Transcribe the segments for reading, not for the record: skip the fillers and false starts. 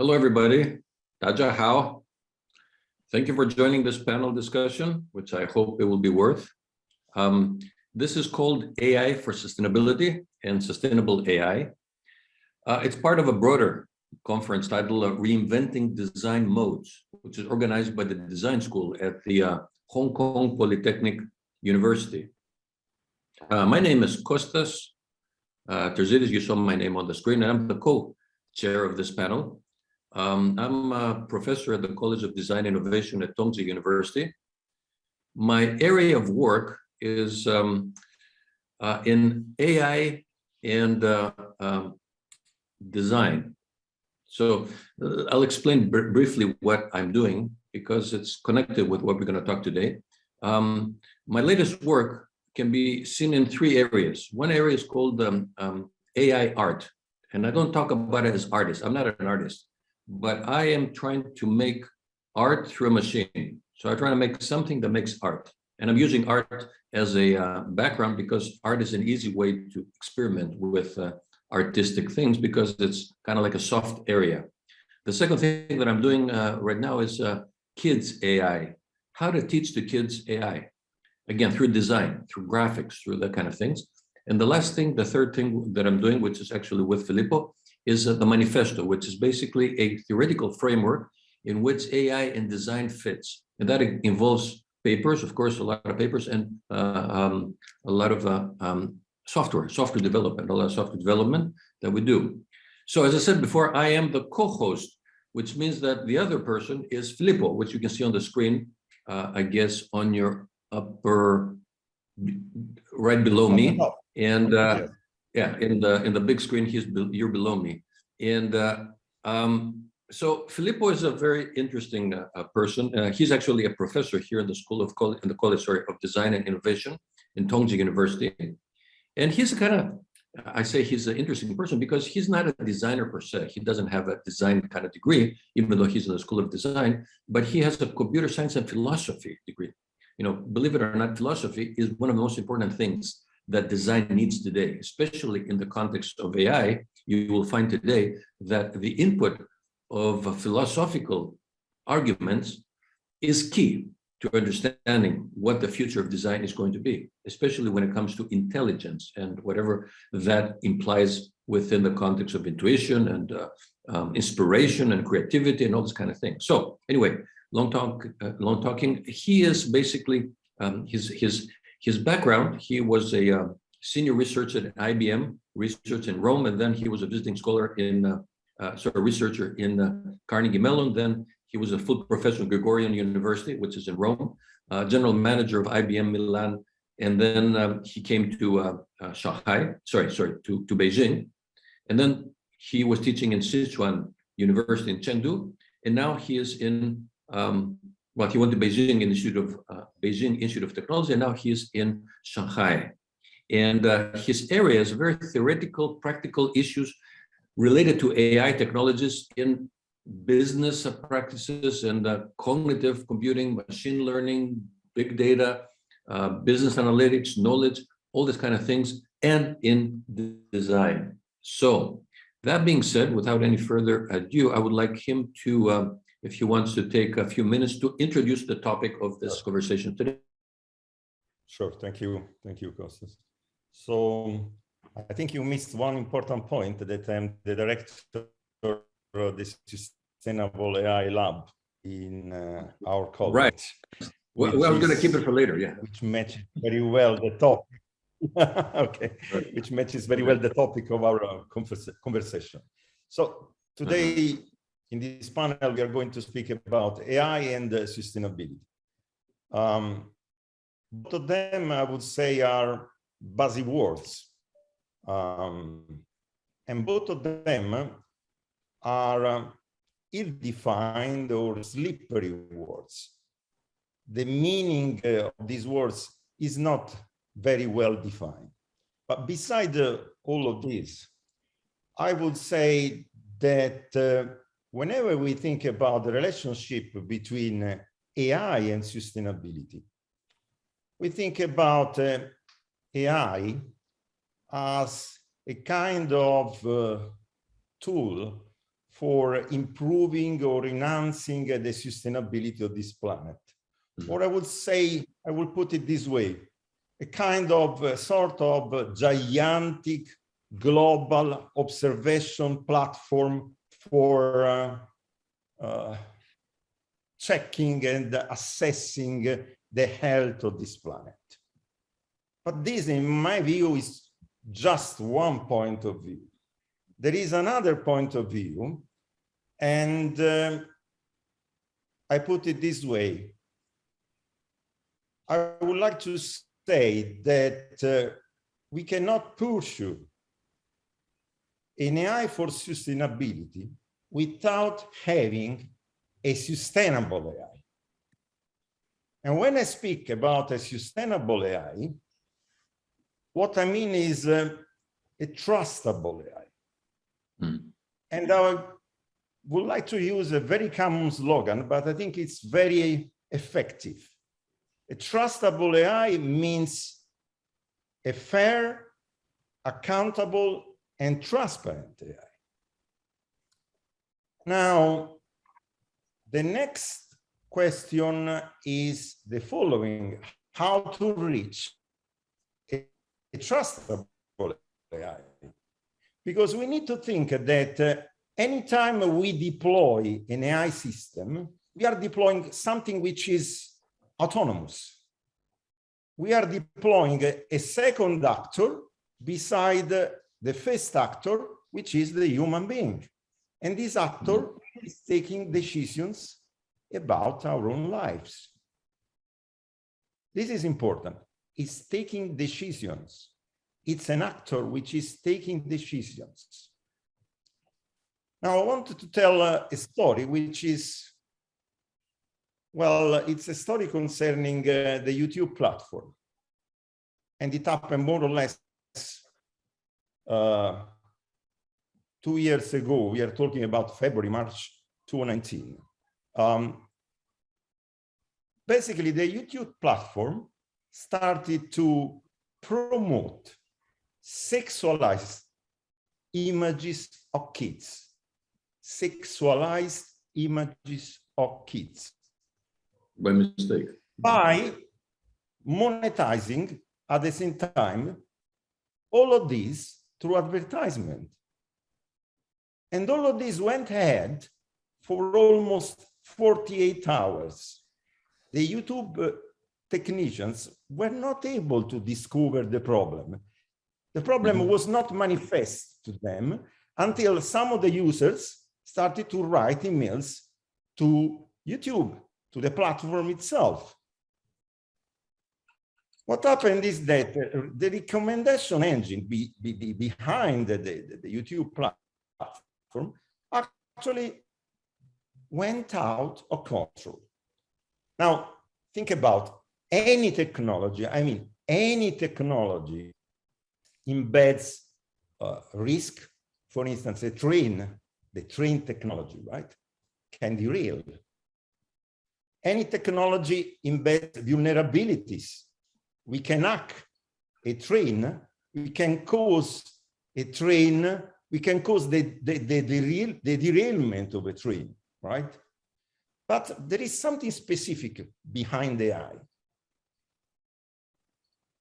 Hello, everybody. Daja Hao. Thank you for joining this panel discussion, which I hope it will be worth. This is called AI for Sustainability and Sustainable AI. It's part of a broader conference titled Reinventing Design Modes, which is organized by the Design School at the Hong Kong Polytechnic University. My name is Kostas Terzidis. You saw my name on the screen, and I'm the co-chair of this panel. I'm a professor at the College of Design Innovation at Tongji University. My area of work is in AI and design. So I'll explain briefly what I'm doing because it's connected with what we're going to talk today. My latest work can be seen in three areas. One area is called AI art. And I don't talk about it as artist. I'm not an artist, but I am trying to make art through a machine. So I'm trying to make something that makes art. And I'm using art as a background because art is an easy way to experiment with artistic things because it's kind of like a soft area. The second thing that I'm doing right now is kids AI, how to teach the kids AI. Again, through design, through graphics, through that kind of things. And the last thing, the third thing that I'm doing, which is actually with Filippo, is the manifesto, which is basically a theoretical framework in which AI and design fits. And that involves papers, of course, a lot of papers, and a lot of software development, a lot of software development that we do. So as I said before, I am the co-host, which means that the other person is Filippo, which you can see on the screen, I guess, on your upper, right below me. And yeah, in the big screen, you're below me. And so Filippo is a very interesting person. He's actually a professor here in the College of Design and Innovation in Tongji University. And he's I say he's an interesting person because he's not a designer per se. He doesn't have a design kind of degree, even though he's in the School of Design, but he has a computer science and philosophy degree. You know, believe it or not, philosophy is one of the most important things that design needs today, especially in the context of AI. You will find today that the input of philosophical arguments is key to understanding what the future of design is going to be, especially when it comes to intelligence and whatever that implies within the context of intuition and inspiration and creativity and all this kind of thing. So anyway, long talking. He is basically his background. He was a senior researcher at IBM Research in Rome, and then he was a visiting scholar researcher in Carnegie Mellon. Then he was a full professor at Gregorian University, which is in Rome, general manager of IBM Milan, and then he came to Shanghai. To Beijing, and then he was teaching in Sichuan University in Chengdu, and now he is in. He went to Beijing Institute of Technology, and now he is in Shanghai. And his area is very theoretical, practical issues related to AI technologies in business practices and cognitive computing, machine learning, big data, business analytics, knowledge, all these kind of things, and in design. So that being said, without any further ado, I would like him to, if he wants to take a few minutes to introduce the topic of this conversation today. Sure, thank you, Kostas. So I think you missed one important point, that I'm the director of the Sustainable AI Lab in our college. Right. Well, I was going to keep it for later, yeah. Which matches very well the topic. Okay, right. Which matches very well the topic of our conversation. So today, in this panel, we are going to speak about AI and sustainability. Both of them, I would say, are buzzwords. And both of them are ill-defined or slippery words. The meaning of these words is not very well defined. But beside all of this, I would say that whenever we think about the relationship between AI and sustainability, we think about AI as a kind of tool for improving or enhancing the sustainability of this planet. Or I would say, I will put it this way, a kind of sort of gigantic global observation platform for checking and assessing the health of this planet. But this, in my view, is just one point of view. There is another point of view, and I put it this way. I would like to say that we cannot pursue an AI for sustainability without having a sustainable AI. And when I speak about a sustainable AI, what I mean is a trustable AI. And I would like to use a very common slogan, but I think it's very effective. A trustable AI means a fair, accountable, and transparent AI. Now, the next question is the following: how to reach a trustable AI? Because we need to think that anytime we deploy an AI system, we are deploying something which is autonomous. We are deploying a second actor beside the first actor, which is the human being. And this actor is taking decisions about our own lives. This is important. It's taking decisions. It's an actor which is taking decisions. Now, I wanted to tell a story which is, well, it's a story concerning the YouTube platform. And it happened more or less 2 years ago. We are talking about February, March 2019. Basically, the YouTube platform started to promote sexualized images of kids. Sexualized images of kids. By mistake. By monetizing at the same time all of these through advertisement. And all of this went ahead for almost 48 hours. The YouTube technicians were not able to discover the problem. The problem was not manifest to them until some of the users started to write emails to YouTube, to the platform itself. What happened is that the recommendation engine behind the YouTube platform actually went out of control. Now, think about any technology. I mean, any technology embeds risk. For instance, the train technology, right, can derail. Any technology embeds vulnerabilities. We can hack a train, we can cause a train, we can cause the derailment of a train, right? But there is something specific behind the AI.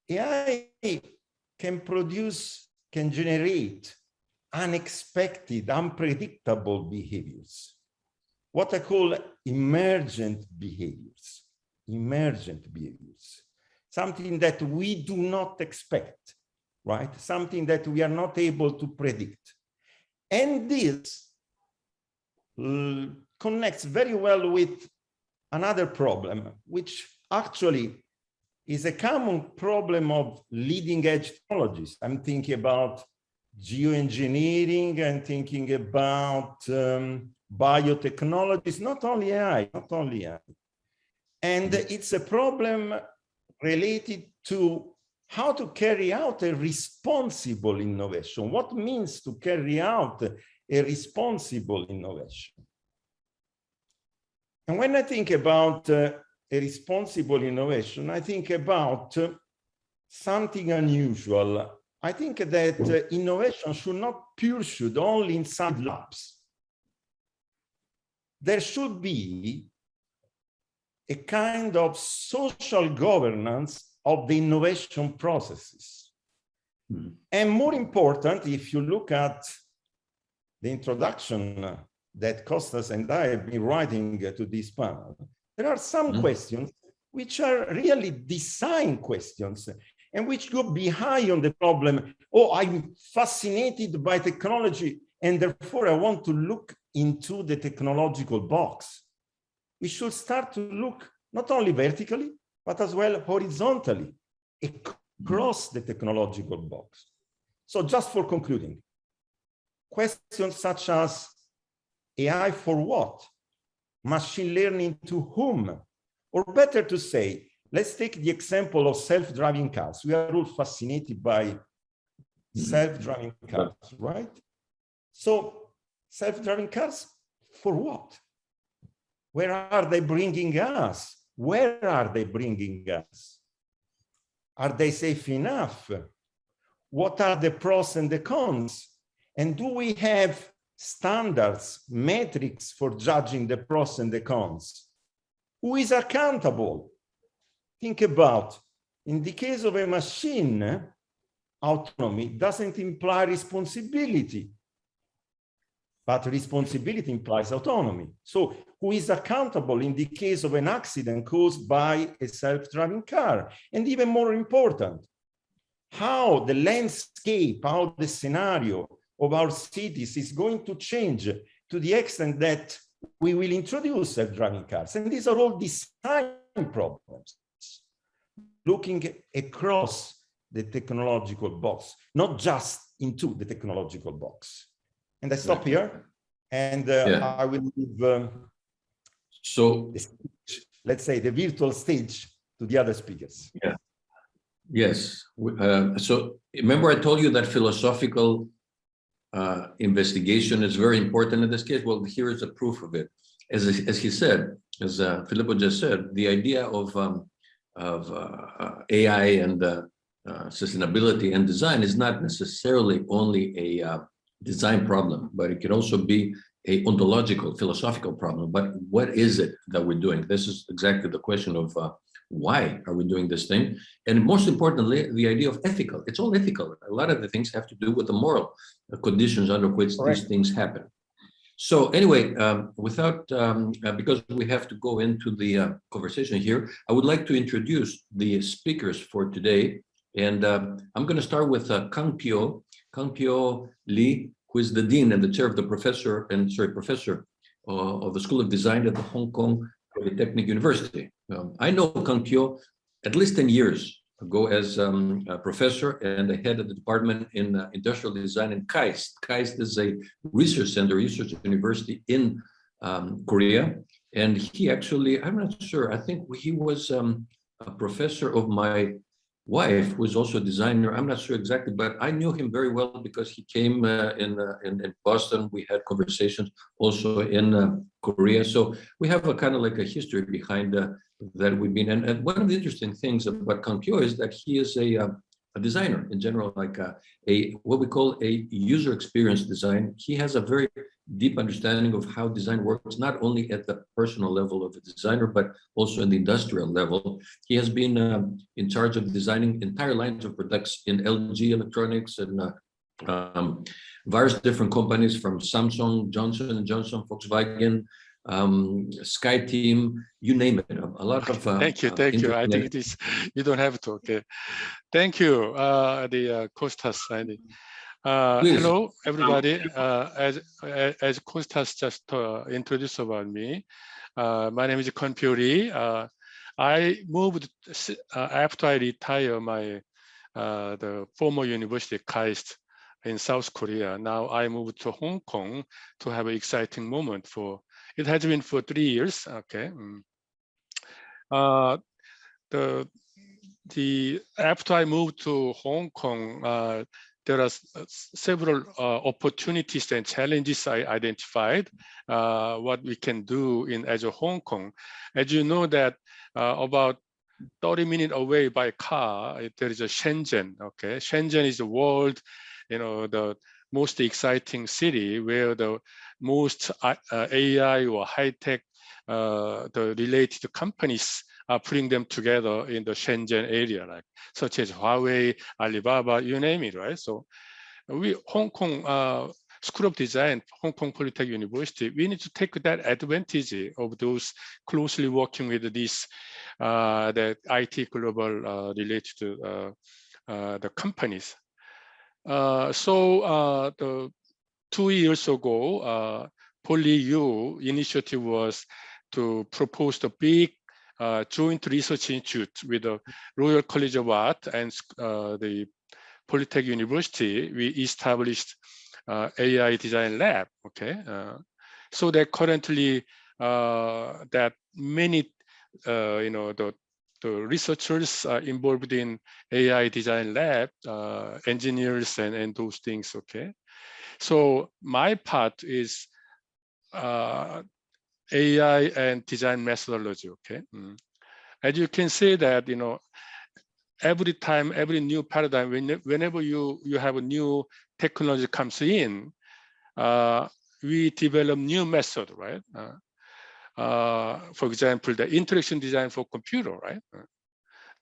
AI can produce, can generate unexpected, unpredictable behaviors. What I call emergent behaviors. Emergent behaviors. Something that we do not expect, right? Something that we are not able to predict. And this connects very well with another problem, which actually is a common problem of leading edge technologies. I'm thinking about geoengineering, I'm thinking about biotechnologies, not only AI, not only AI. And it's a problem related to how to carry out a responsible innovation. What means to carry out a responsible innovation? And when I think about a responsible innovation, I think about something unusual. I think that innovation should not be pursued only inside labs. there should be a kind of social governance of the innovation processes. Mm-hmm. And more important, if you look at the introduction that Kostas and I have been writing to this panel, there are some questions which are really design questions and which go behind on the problem. Oh, I'm fascinated by technology, and therefore I want to look into the technological box. We should start to look not only vertically, but as well horizontally across the technological box. So just for concluding, questions such as AI for what? Machine learning to whom? Or better to say, let's take the example of self-driving cars. We are all fascinated by self-driving cars, right? So self-driving cars for what? Where are they bringing us? Where are they bringing us? Are they safe enough? What are the pros and the cons? And do we have standards, metrics for judging the pros and the cons? Who is accountable? Think about, in the case of a machine, autonomy doesn't imply responsibility, but responsibility implies autonomy. So who is accountable in the case of an accident caused by a self-driving car? And even more important, how the landscape, how the scenario of our cities is going to change to the extent that we will introduce self-driving cars. And these are all design problems, looking across the technological box, not just into the technological box. And I stop here, and I will leave so let's say the virtual stage to the other speakers. Yeah. Yes. So remember I told you that philosophical investigation is very important in this case. Well, here is a proof of it. As he said, as Filippo just said, the idea of AI and sustainability and design is not necessarily only a design problem, but it can also be a ontological, philosophical problem. But what is it that we're doing? This is exactly the question of why are we doing this thing? And most importantly, the idea of ethical. It's all ethical. A lot of the things have to do with the moral conditions under which these things happen. So anyway, because we have to go into the conversation here, I would like to introduce the speakers for today. And I'm going to start with Kun-Pyo Lee, who is the dean and the chair of the professor of the School of Design at the Hong Kong Polytechnic University. I know Kun-Pyo at least 10 years ago as a professor and the head of the department in industrial design in KAIST. KAIST is a research center, research university in Korea. And he actually, I'm not sure, I think he was a professor of my wife, who is also a designer. I'm not sure exactly, but I knew him very well because he came in Boston. We had conversations also in Korea. So we have a kind of like a history behind that we've been. And one of the interesting things about Kun-Pyo is that he is a designer in general, like what we call a user experience design. He has a very deep understanding of how design works, not only at the personal level of a designer, but also in the industrial level. He has been in charge of designing entire lines of products in LG Electronics and various different companies from Samsung, Johnson & Johnson, Volkswagen, Sky Team, you name it. A lot of thank you. I think it is, you don't have to. Okay, thank you, Kostas. Hello, everybody. As Kostas just introduced about me, my name is Kun-Pyo Lee. I moved after I retired my the former university KAIST in South Korea. Now I moved to Hong Kong to have an exciting moment for. It has been for 3 years. Okay. After I moved to Hong Kong, there are several opportunities and challenges I identified. What we can do as a Hong Kong, as you know that about 30 minutes away by car, there is a Shenzhen. Okay, Shenzhen is the world, the most exciting city where the most AI or high-tech the related companies are putting them together in the Shenzhen area, like such as Huawei, Alibaba, you name it, right? So we Hong Kong School of Design, Hong Kong Polytechnic University, we need to take that advantage of those closely working with this the IT global related to the companies. So the 2 years ago, PolyU initiative was to propose the big joint research institute with the Royal College of Art and the Polytechnic University. We established AI design lab. Okay, so that currently that many the researchers involved in AI design lab, engineers and those things. Okay, so my part is AI and design methodology. Okay, as you can see that every time, every new paradigm, whenever you have a new technology comes in, we develop new method, right? For example, the interaction design for computer, right?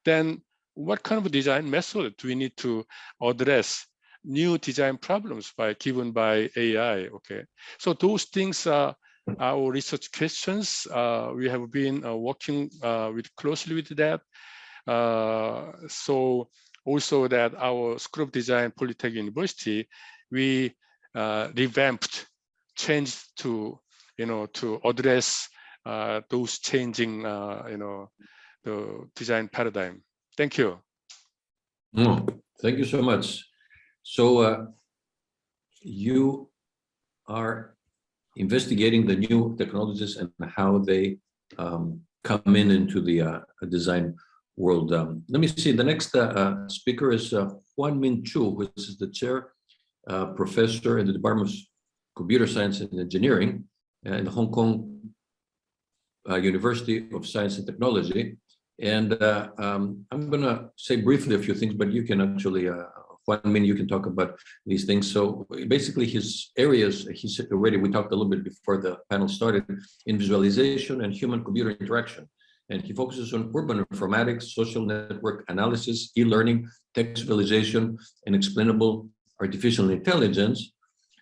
Then what kind of design method do we need to address new design problems given by AI? Okay, so those things are our research questions. We have been working closely with that. So also that our School of Design Polytechnic University, we revamped, changed to to address those changing the design paradigm. Thank you. Thank you so much. So you are investigating the new technologies and how they come into the design world. Let me see. The next speaker is Huamin, who is the chair professor in the Department of Computer Science and Engineering in the Hong Kong University of Science and Technology. And I'm going to say briefly a few things, but you can actually, Huamin, you can talk about these things. So basically his areas, he said already, we talked a little bit before the panel started, in visualization and human-computer interaction. And he focuses on urban informatics, social network analysis, e-learning, text visualization, and explainable artificial intelligence.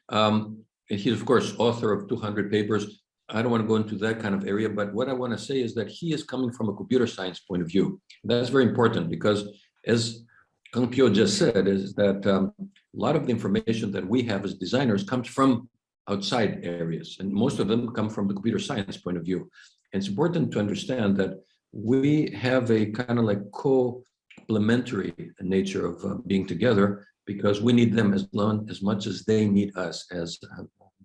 And he's, of course, author of 200 papers. I don't want to go into that kind of area, but what I want to say is that he is coming from a computer science point of view. That's very important because, as Kun-Pyo just said, is that a lot of the information that we have as designers comes from outside areas, and most of them come from the computer science point of view. And it's important to understand that we have a kind of like complementary nature of being together, because we need them as much as they need us as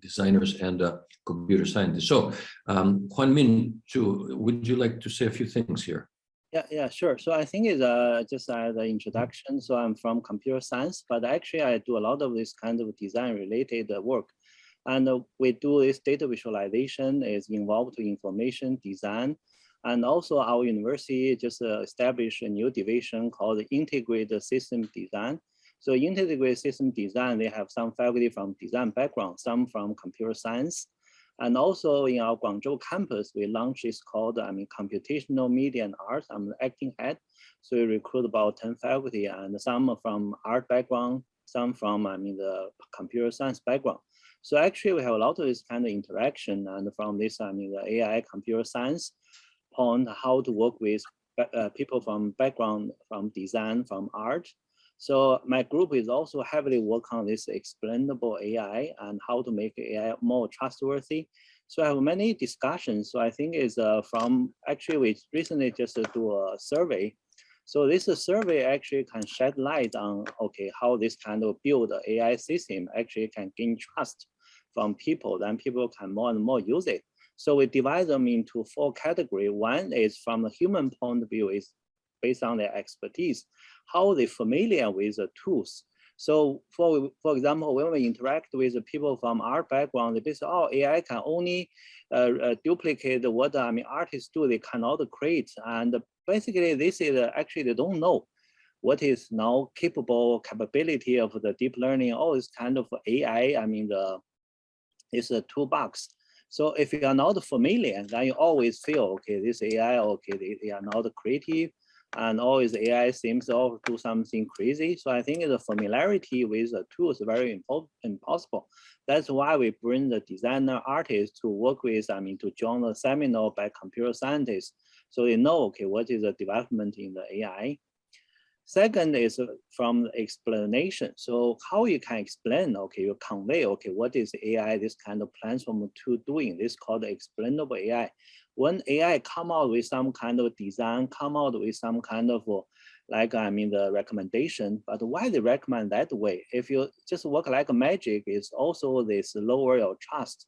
designers and computer scientists. So Huamin, would you like to say a few things here? Yeah, sure. So I think it's just as an introduction. So I'm from computer science, but actually I do a lot of this kind of design related work. And we do this data visualization is involved to information design. And also our university just established a new division called Integrated System Design. So integrated system design, they have some faculty from design background, some from computer science. And also in our Guangzhou campus, we launched this called, computational media and art. I'm the acting head. So we recruit about 10 faculty, and some from art background, some from, the computer science background. So actually we have a lot of this kind of interaction, and from this, the AI computer science point, how to work with people from background, from design, from art. So my group is also heavily work on this explainable AI and how to make AI more trustworthy. So I have many discussions. So I think is actually we recently just do a survey. So this survey actually can shed light on, how this kind of build AI system actually can gain trust from people, then people can more and more use it. So we divide them into 4 categories. One is from a human point of view, is based on their expertise, how they familiar with the tools. So for example, when we interact with the people from art background, they say, AI can only duplicate what artists do, they cannot create. And basically this is actually they don't know. what is now capability of the deep learning, all this kind of AI, I mean, it's a toolbox. So if you are not familiar, then you always feel, okay, this AI, okay, they are not creative, and always AI seems to do something crazy. So I think the familiarity with the tool is very impossible. That's why we bring the designer artists to work with, I mean, to join the seminar by computer scientists. So they know, okay, what is the development in the AI. Second is from the explanation. So how you can explain, okay, you convey, okay, what is AI, this kind of platform tool doing? This is called explainable AI. When AI come out with some kind of design, come out with some kind of like, I mean, the recommendation, but why they recommend that way? If you just work like a magic, it's also this lower your trust.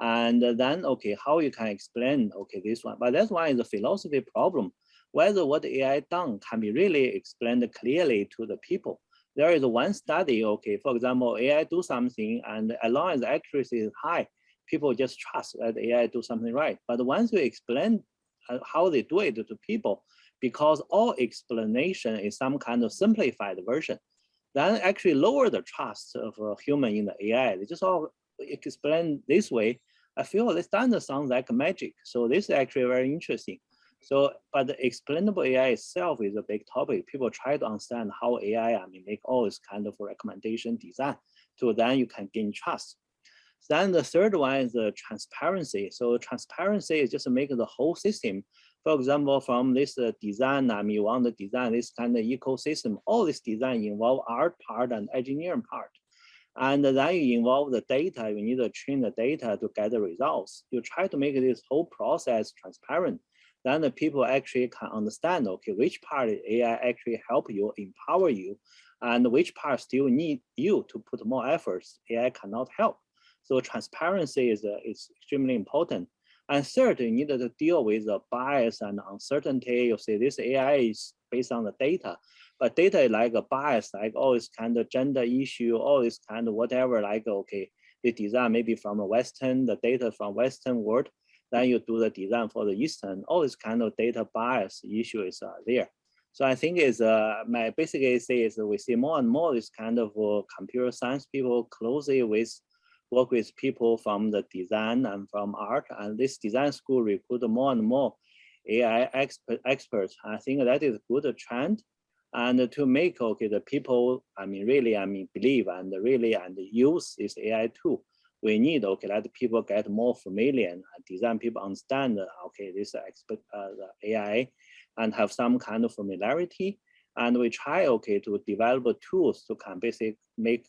And then, okay, how you can explain, okay, this one, but that's why it's a philosophy problem. Whether what AI done can be really explained clearly to the people. There is one study, okay, for example, AI do something, and as long as the accuracy is high, people just trust that AI do something right. But once you explain how they do it to people, because all explanation is some kind of simplified version, then actually lower the trust of a human in the AI. They just all explain this way. I feel this doesn't sound like magic. So this is actually very interesting. So, but the explainable AI itself is a big topic. People try to understand how AI, I mean, make all this kind of recommendation design, so then you can gain trust. Then the third one is the transparency. So transparency is just to make the whole system. For example, from this design, I mean, you want to design this kind of ecosystem. All this design involve art part and engineering part. And then you involve the data. You need to train the data to get the results. You try to make this whole process transparent. Then the people actually can understand, okay, which part AI actually help you, empower you, and which part still need you to put more efforts, AI cannot help. So transparency is extremely important. And third, you need to deal with the bias and uncertainty. You say this AI is based on the data, but data is like a bias, like all this kind of gender issue, all this kind of whatever, like, okay, the design maybe from a Western, the data from Western world, then you do the design for the Eastern, all this kind of data bias issues are there. So I think is my basically say is we see more and more this kind of computer science people closely work with people from the design and from art, and this design school recruit more and more AI experts. I think that is a good trend, and to make, okay, the people, I mean, really, I mean, believe and really and use this AI tool. We need, okay, let people get more familiar and design people understand, okay, this the AI and have some kind of familiarity. And we try, okay, to develop tools to can basically make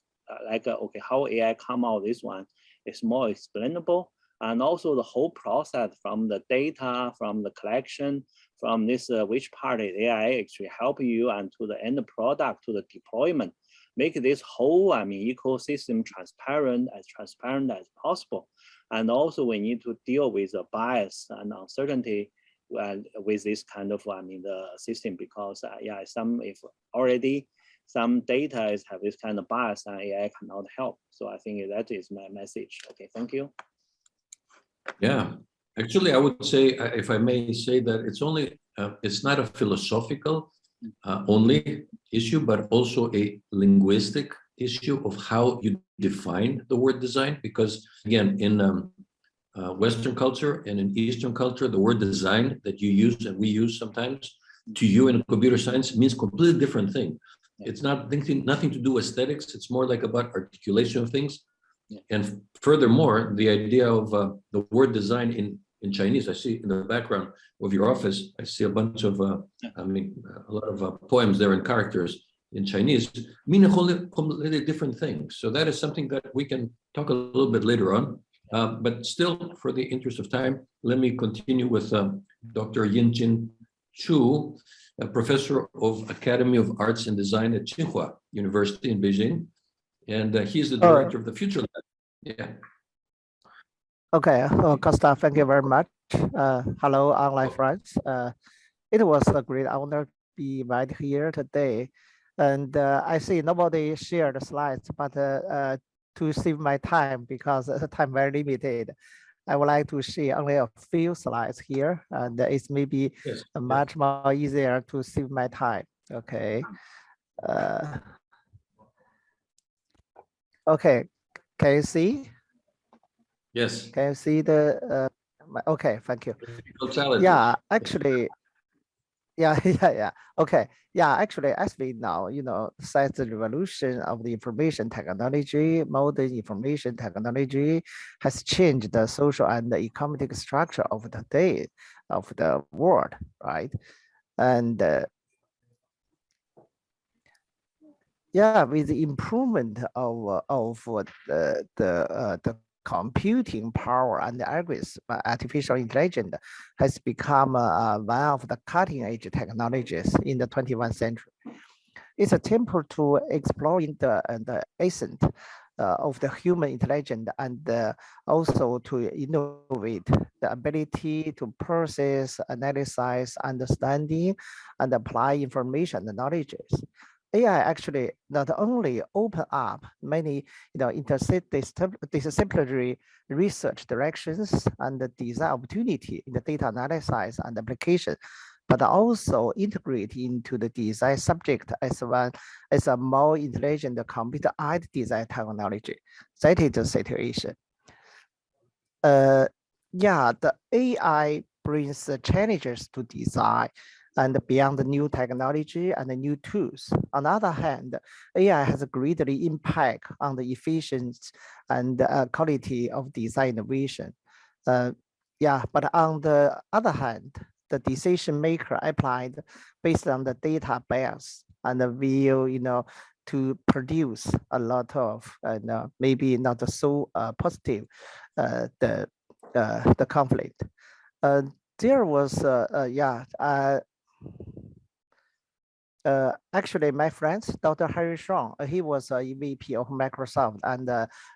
like, okay, how AI come out this one is more explainable. And also the whole process from the data, from the collection, from this, which part is AI actually help you, and to the end product, to the deployment. Make this whole, I mean, ecosystem transparent as possible. And also we need to deal with the bias and uncertainty with this kind of, I mean, the system, because yeah, if already some data have this kind of bias, and AI cannot help. So I think that is my message. Okay, thank you. Yeah, actually, I would say, if I may say that it's not a philosophical only issue, but also a linguistic issue of how you define the word design. Because again, in Western culture and in Eastern culture, the word design that you use and we use sometimes to you in computer science means completely different thing. It's nothing to do with aesthetics. It's more like about articulation of things. And furthermore, the idea of the word design in Chinese, I see in the background of your office, I see a bunch of, I mean, a lot of poems there and characters in Chinese, mean a completely different thing. So that is something that we can talk a little bit later on. But still, for the interest of time, let me continue with Dr. Ying-Qing Chu, a professor of Academy of Arts and Design at Tsinghua University in Beijing. And he's the director of the Future Lab. Yeah. Okay, Kostas, thank you very much. Hello, online friends. It was a great honor to be invited here today. And I see nobody shared the slides, but to save my time, because the time very limited, I would like to share only a few slides here, and it's maybe much more easier to save my time. Okay. Okay, can you see? Yes. Can you see the? Okay, thank you. Totality. Yeah, actually, yeah. Okay, yeah. Actually, as we know, since the revolution of the information technology, modern information technology has changed the social and the economic structure of the day of the world, right? And yeah, with the improvement of the computing power and the algorithms, artificial intelligence has become one of the cutting edge technologies in the 21st century. It's a temple to exploring the essence of the human intelligence and also to innovate the ability to process, analyze, understanding, and apply information and knowledges. AI actually not only open up many interdisciplinary research directions and the design opportunity in the data analysis and application, but also integrate into the design subject as well as a more intelligent computer-aided design technology. That is the situation. Yeah, the AI brings the challenges to design and beyond the new technology and the new tools. On the other hand, AI has a greatly impact on the efficiency and quality of design innovation. Yeah, but on the other hand, the decision maker applied based on the data bias and will, to produce a lot of maybe not so positive the conflict. There was actually, my friend, Dr. Harry Shaw, he was a VP of Microsoft and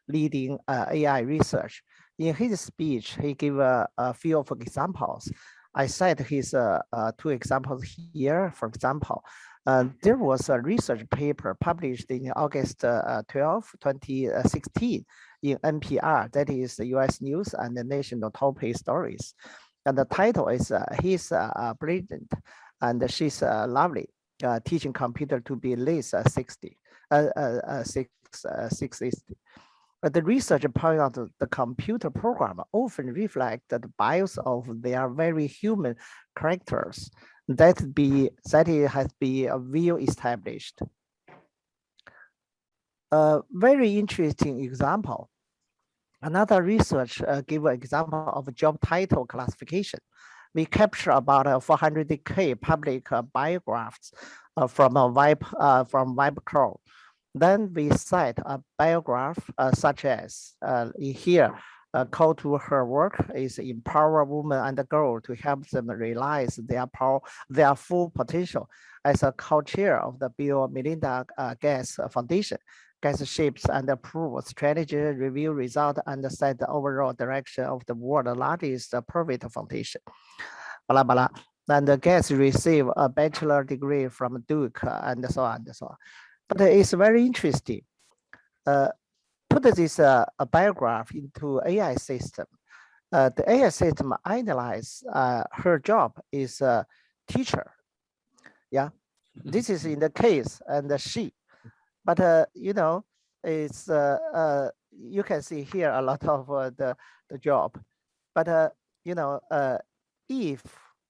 leading AI research. In his speech, he gave a few of examples. I cite his 2 examples here. For example, there was a research paper published in August 12, 2016 in NPR, that is the US News and the National Top Stories. And the title is He's Brilliant and She's Lovely. Teaching computer to be at least 660. But the research pointed out that the computer program often reflect the bias of their very human characters that has been well established. A very interesting example. Another research gave an example of job title classification. We capture about 400K public biographs from a web crawl. Then we cite a biograph such as in here, a call to her work is empower women and girls to help them realize their full potential. As a co-chair of the Bill and Melinda Gates Foundation, Gates shapes and approves strategy, review result, and set the overall direction of the world's largest private foundation. Blah, blah. And Gates received a bachelor degree from Duke and so on and so on. But it's very interesting. Put this a biograph into AI system. The AI system analyze her job is a teacher. Yeah, this is in the case and she. But it's you can see here a lot of the job. But if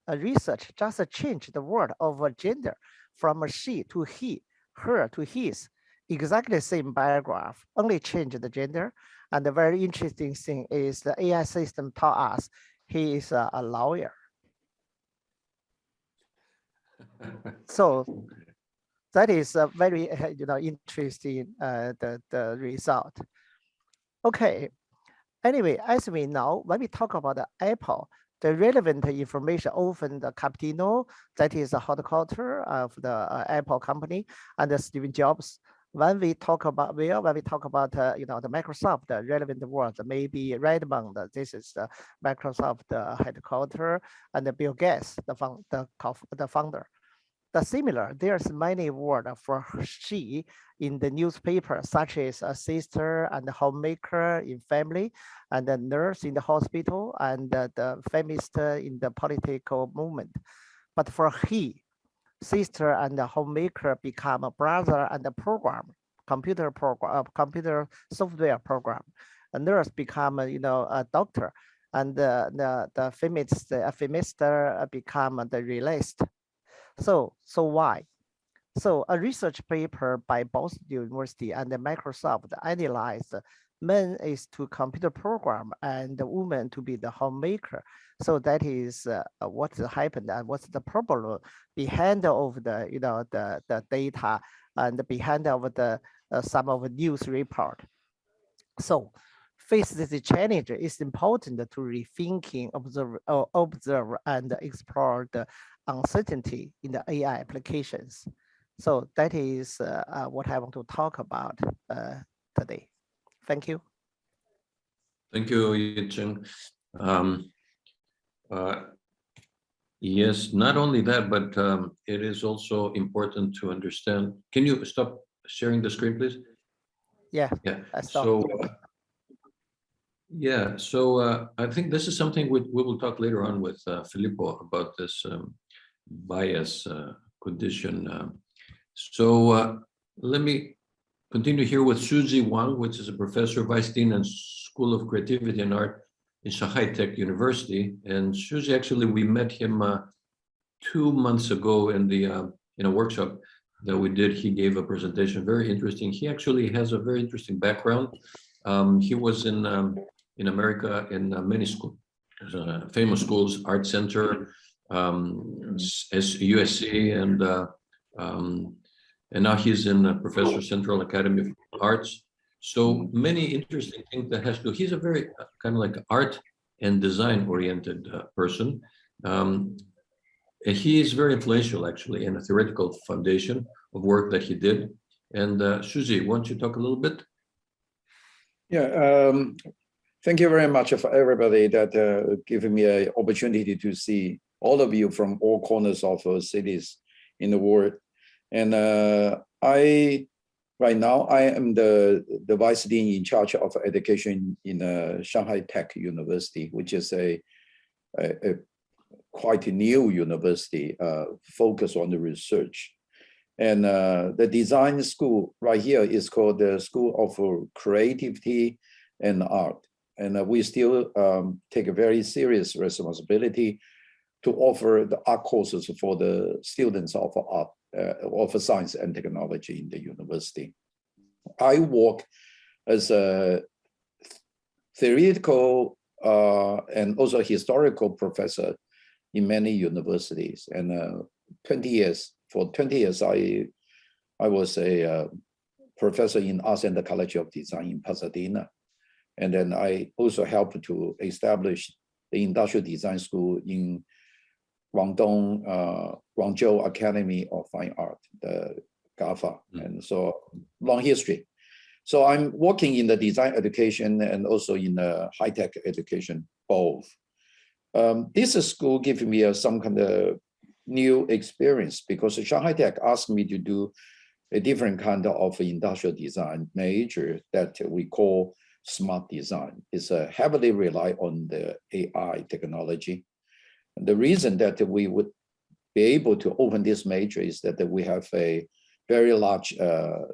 a research just change the word of gender from a she to he, her to his, exactly the same biograph, only change the gender. And the very interesting thing is the AI system taught us he is a lawyer. So that is a very interesting the result. Okay. Anyway, as we know, when we talk about the Apple, the relevant information often the Cupertino, that is the headquarters of the Apple company, and the Steve Jobs. When we talk about the Microsoft, the relevant words, maybe Redmond, this is the Microsoft headquarters, and the Bill Gates, the founder. The similar, there's many words for she in the newspaper, such as a sister and a homemaker in family, and a nurse in the hospital, and the feminist in the political movement. But for he, sister and the homemaker become a brother and a program, computer software program. A nurse become a doctor, and the femester become the realist. So why? So a research paper by Boston University and Microsoft analyzed men is to computer program and the woman to be the homemaker. So that is what's happened and what's the problem behind of the the data and behind of the some of the news report. So face this challenge, it's important to rethinking, observe and explore the uncertainty in the AI applications. So that is what I want to talk about today. Thank you. Thank you, Ying-Qing. Yes, not only that, but it is also important to understand. Can you stop sharing the screen, please? Yeah. Yeah. So I think this is something we will talk later on with Filippo about this bias condition. Let me continue here with Shouzhi Wang, which is a professor, vice dean and School of Creativity and Art in Shanghai Tech University. And Shouzhi, actually, we met him 2 months ago in a workshop that we did. He gave a presentation, very interesting. He actually has a very interesting background. He was in America in many schools, famous schools, Art Center, USC, and now he's in Professor Central Academy of Arts. So many interesting things that has to do. He's a very kind of like art and design oriented person. And he is very influential actually in a theoretical foundation of work that he did. And Shouzhi, why don't you talk a little bit? Yeah, thank you very much for everybody that giving me an opportunity to see all of you from all corners of cities in the world. And right now I am the vice dean in charge of education in Shanghai Tech University, which is a quite a new university focused on the research. And the design school right here is called the School of Creativity and Art. And we still take a very serious responsibility to offer the art courses for the students of art, of science and technology in the university. I work as a theoretical and also historical professor in many universities. And 20 years, for 20 years, I was a professor in Arts and the College of Design in Pasadena. And then I also helped to establish the Industrial Design School in Guangzhou Academy of Fine Art, the GAFA, and so long history. So I'm working in the design education and also in the high-tech education, both. This school gave me some kind of new experience because Shanghai Tech asked me to do a different kind of industrial design major that we call smart design. It's heavily rely on the AI technology. The reason that we would be able to open this major is that we have a very large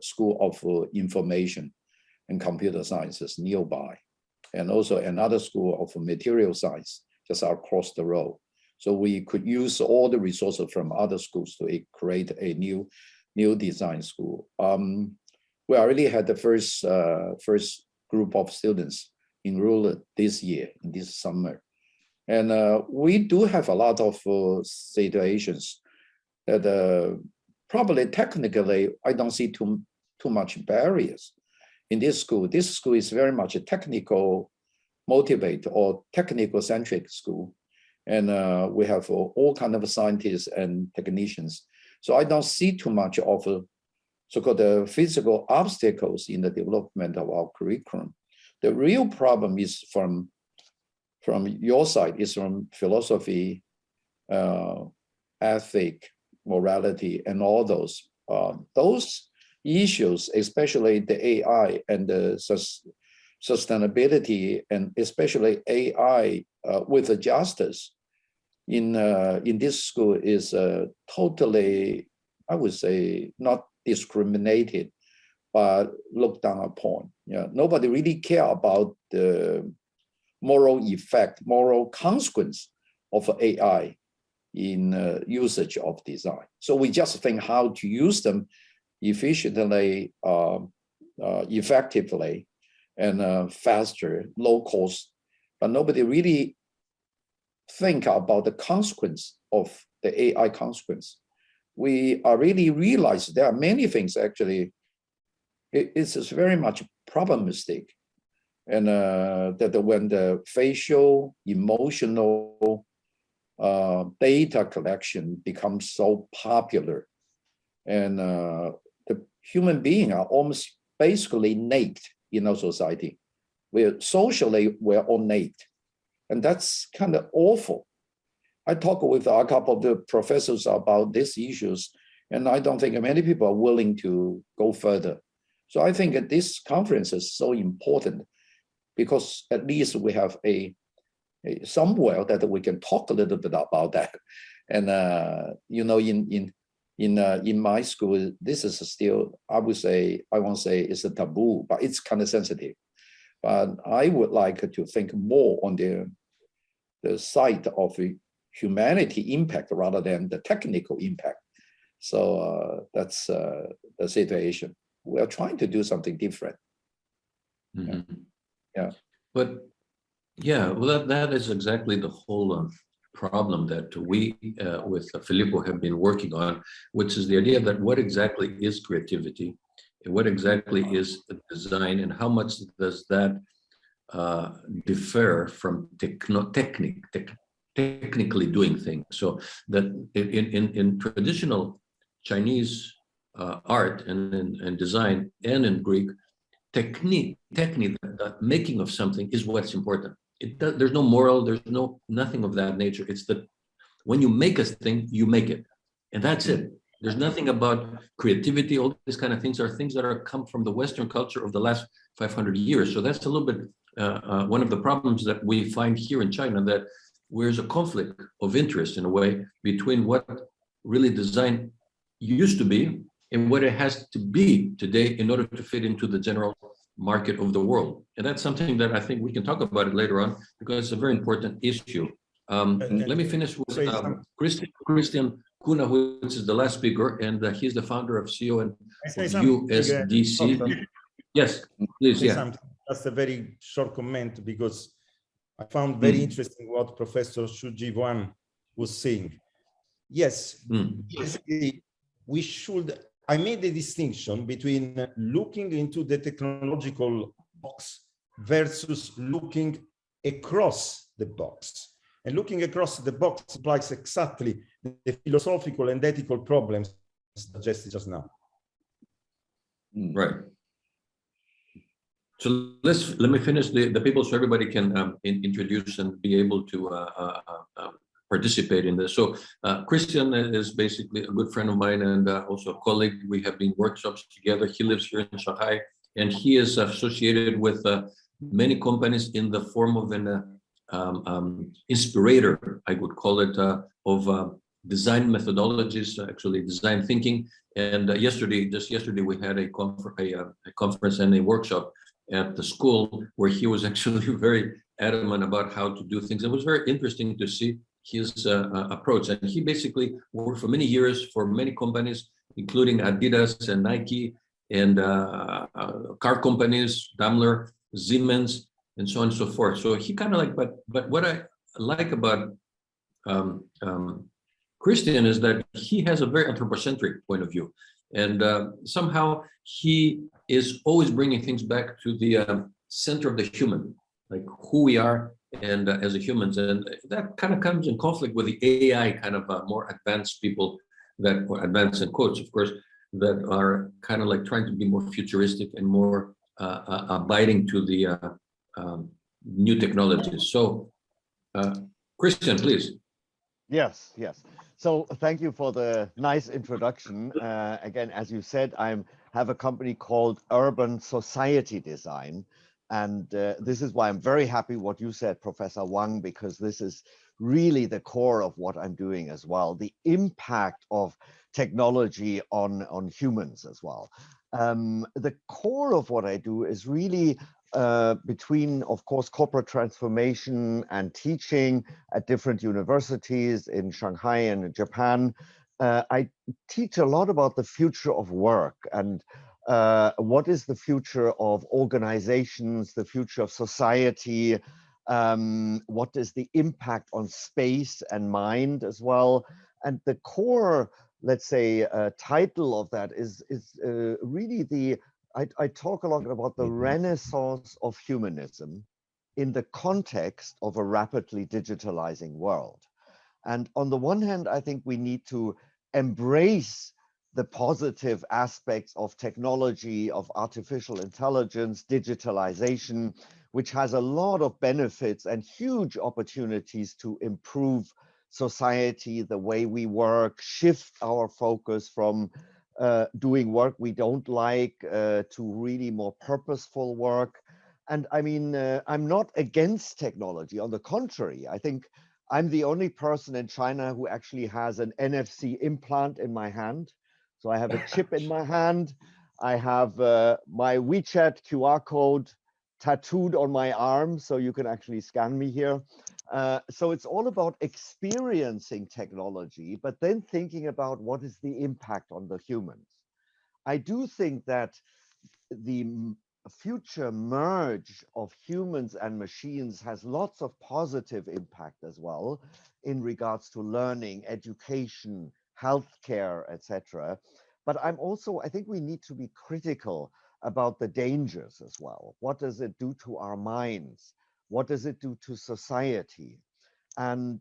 school of information and computer sciences nearby, and also another school of material science just across the road. So we could use all the resources from other schools to create a new design school. We already had the first group of students enrolled this year, in this summer. And we do have a lot of situations that probably technically, I don't see too much barriers in this school. This school is very much a technical motivate or technical centric school. And we have all kinds of scientists and technicians. So I don't see too much of so-called physical obstacles in the development of our curriculum. The real problem is from your side, is from philosophy, ethic, morality, and all those. Those issues, especially the AI and the sustainability, and especially AI with the justice, in this school is totally, I would say, not discriminated, but looked down upon. Yeah, nobody really care about the moral effect, moral consequence of AI in usage of design. So we just think how to use them efficiently, effectively, and faster, low cost, but nobody really think about the consequence of the AI consequence. We are really realize there are many things actually. It's very much probabilistic, and that when the facial, emotional data collection becomes so popular, and the human beings are almost basically naked in our society. We're all naked, and that's kind of awful. I talked with a couple of the professors about these issues, and I don't think many people are willing to go further. So I think that this conference is so important because at least we have a somewhere that we can talk a little bit about that. And you know, in my school, this is still, I won't say it's a taboo, but it's kind of sensitive. But I would like to think more on the side of humanity impact rather than the technical impact. So that's the situation. We are trying to do something different. Mm-hmm. Yeah. But yeah, well, that is exactly the whole problem that we with Filippo have been working on, which is the idea that what exactly is creativity, and what exactly is design, and how much does that differ from technically doing things. So that in traditional Chinese art and design and in Greek, technique, the making of something is what's important. There's no moral, there's nothing of that nature. It's that when you make a thing, you make it, and that's it. There's nothing about creativity. All these kind of things are things that are come from the Western culture of the last 500 years. So that's a little bit one of the problems that we find here in China, that there's a conflict of interest in a way between what really design used to be and what it has to be today in order to fit into the general market of the world. And that's something that I think we can talk about it later on, because it's a very important issue. Let me finish with Christian Kuna, who is the last speaker, and he's the founder of CEO and USDC. Yes, please, yeah. Just a very short comment, because I found very interesting what Professor Shouzhi Wang was saying. Yes, basically, we should, I made a distinction between looking into the technological box versus looking across the box. And looking across the box implies exactly the philosophical and ethical problems suggested just now. Right. So let me finish the people so everybody can introduce and be able to participate in this. So Christian is basically a good friend of mine and also a colleague. We have been workshops together. He lives here in Shanghai, and he is associated with many companies in the form of an inspirator, I would call it, of design methodologies, actually design thinking. And just yesterday, we had a conference and a workshop at the school where he was actually very adamant about how to do things. It was very interesting to see his approach. And he basically worked for many years for many companies, including Adidas and Nike and car companies, Daimler, Siemens, and so on and so forth. So he kind of like, but what I like about Christian is that he has a very anthropocentric point of view. And somehow he is always bringing things back to the center of the human, like who we are and as a humans. And that kind of comes in conflict with the AI kind of more advanced people that, or advanced in quotes, of course, that are kind of like trying to be more futuristic and more abiding to the new technologies. So Christian, please. Yes. So thank you for the nice introduction. Again, as you said, I have a company called Urban Society Design. And this is why I'm very happy what you said, Professor Wang, because this is really the core of what I'm doing as well, the impact of technology on humans as well. The core of what I do is really between, of course, corporate transformation and teaching at different universities in Shanghai and in Japan. I teach a lot about the future of work and what is the future of organizations, the future of society, what is the impact on space and mind as well. And the core, let's say, title of that is really I talk a lot about the renaissance of humanism in the context of a rapidly digitalizing world. And on the one hand, I think we need to embrace the positive aspects of technology, of artificial intelligence, digitalization, which has a lot of benefits and huge opportunities to improve society, the way we work, shift our focus from doing work we don't like to really more purposeful work. And I mean, I'm not against technology. On the contrary, I think I'm the only person in China who actually has an NFC implant in my hand. So I have a chip in my hand. I have my WeChat QR code tattooed on my arm, so you can actually scan me here. So it's all about experiencing technology, but then thinking about what is the impact on the humans. I do think that the future merge of humans and machines has lots of positive impact as well in regards to learning, education, healthcare, etc. But I think we need to be critical about the dangers as well. What does it do to our minds? What does it do to society? And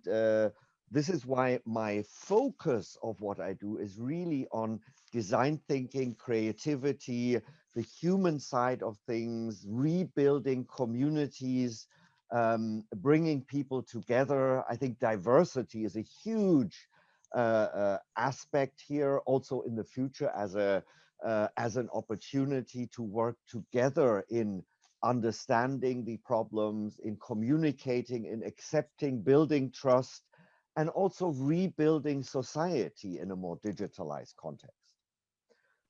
this is why my focus of what I do is really on design thinking, creativity, the human side of things, rebuilding communities, bringing people together. I think diversity is a huge aspect here, also in the future as an opportunity to work together in understanding the problems, in communicating, in accepting, building trust, and also rebuilding society in a more digitalized context.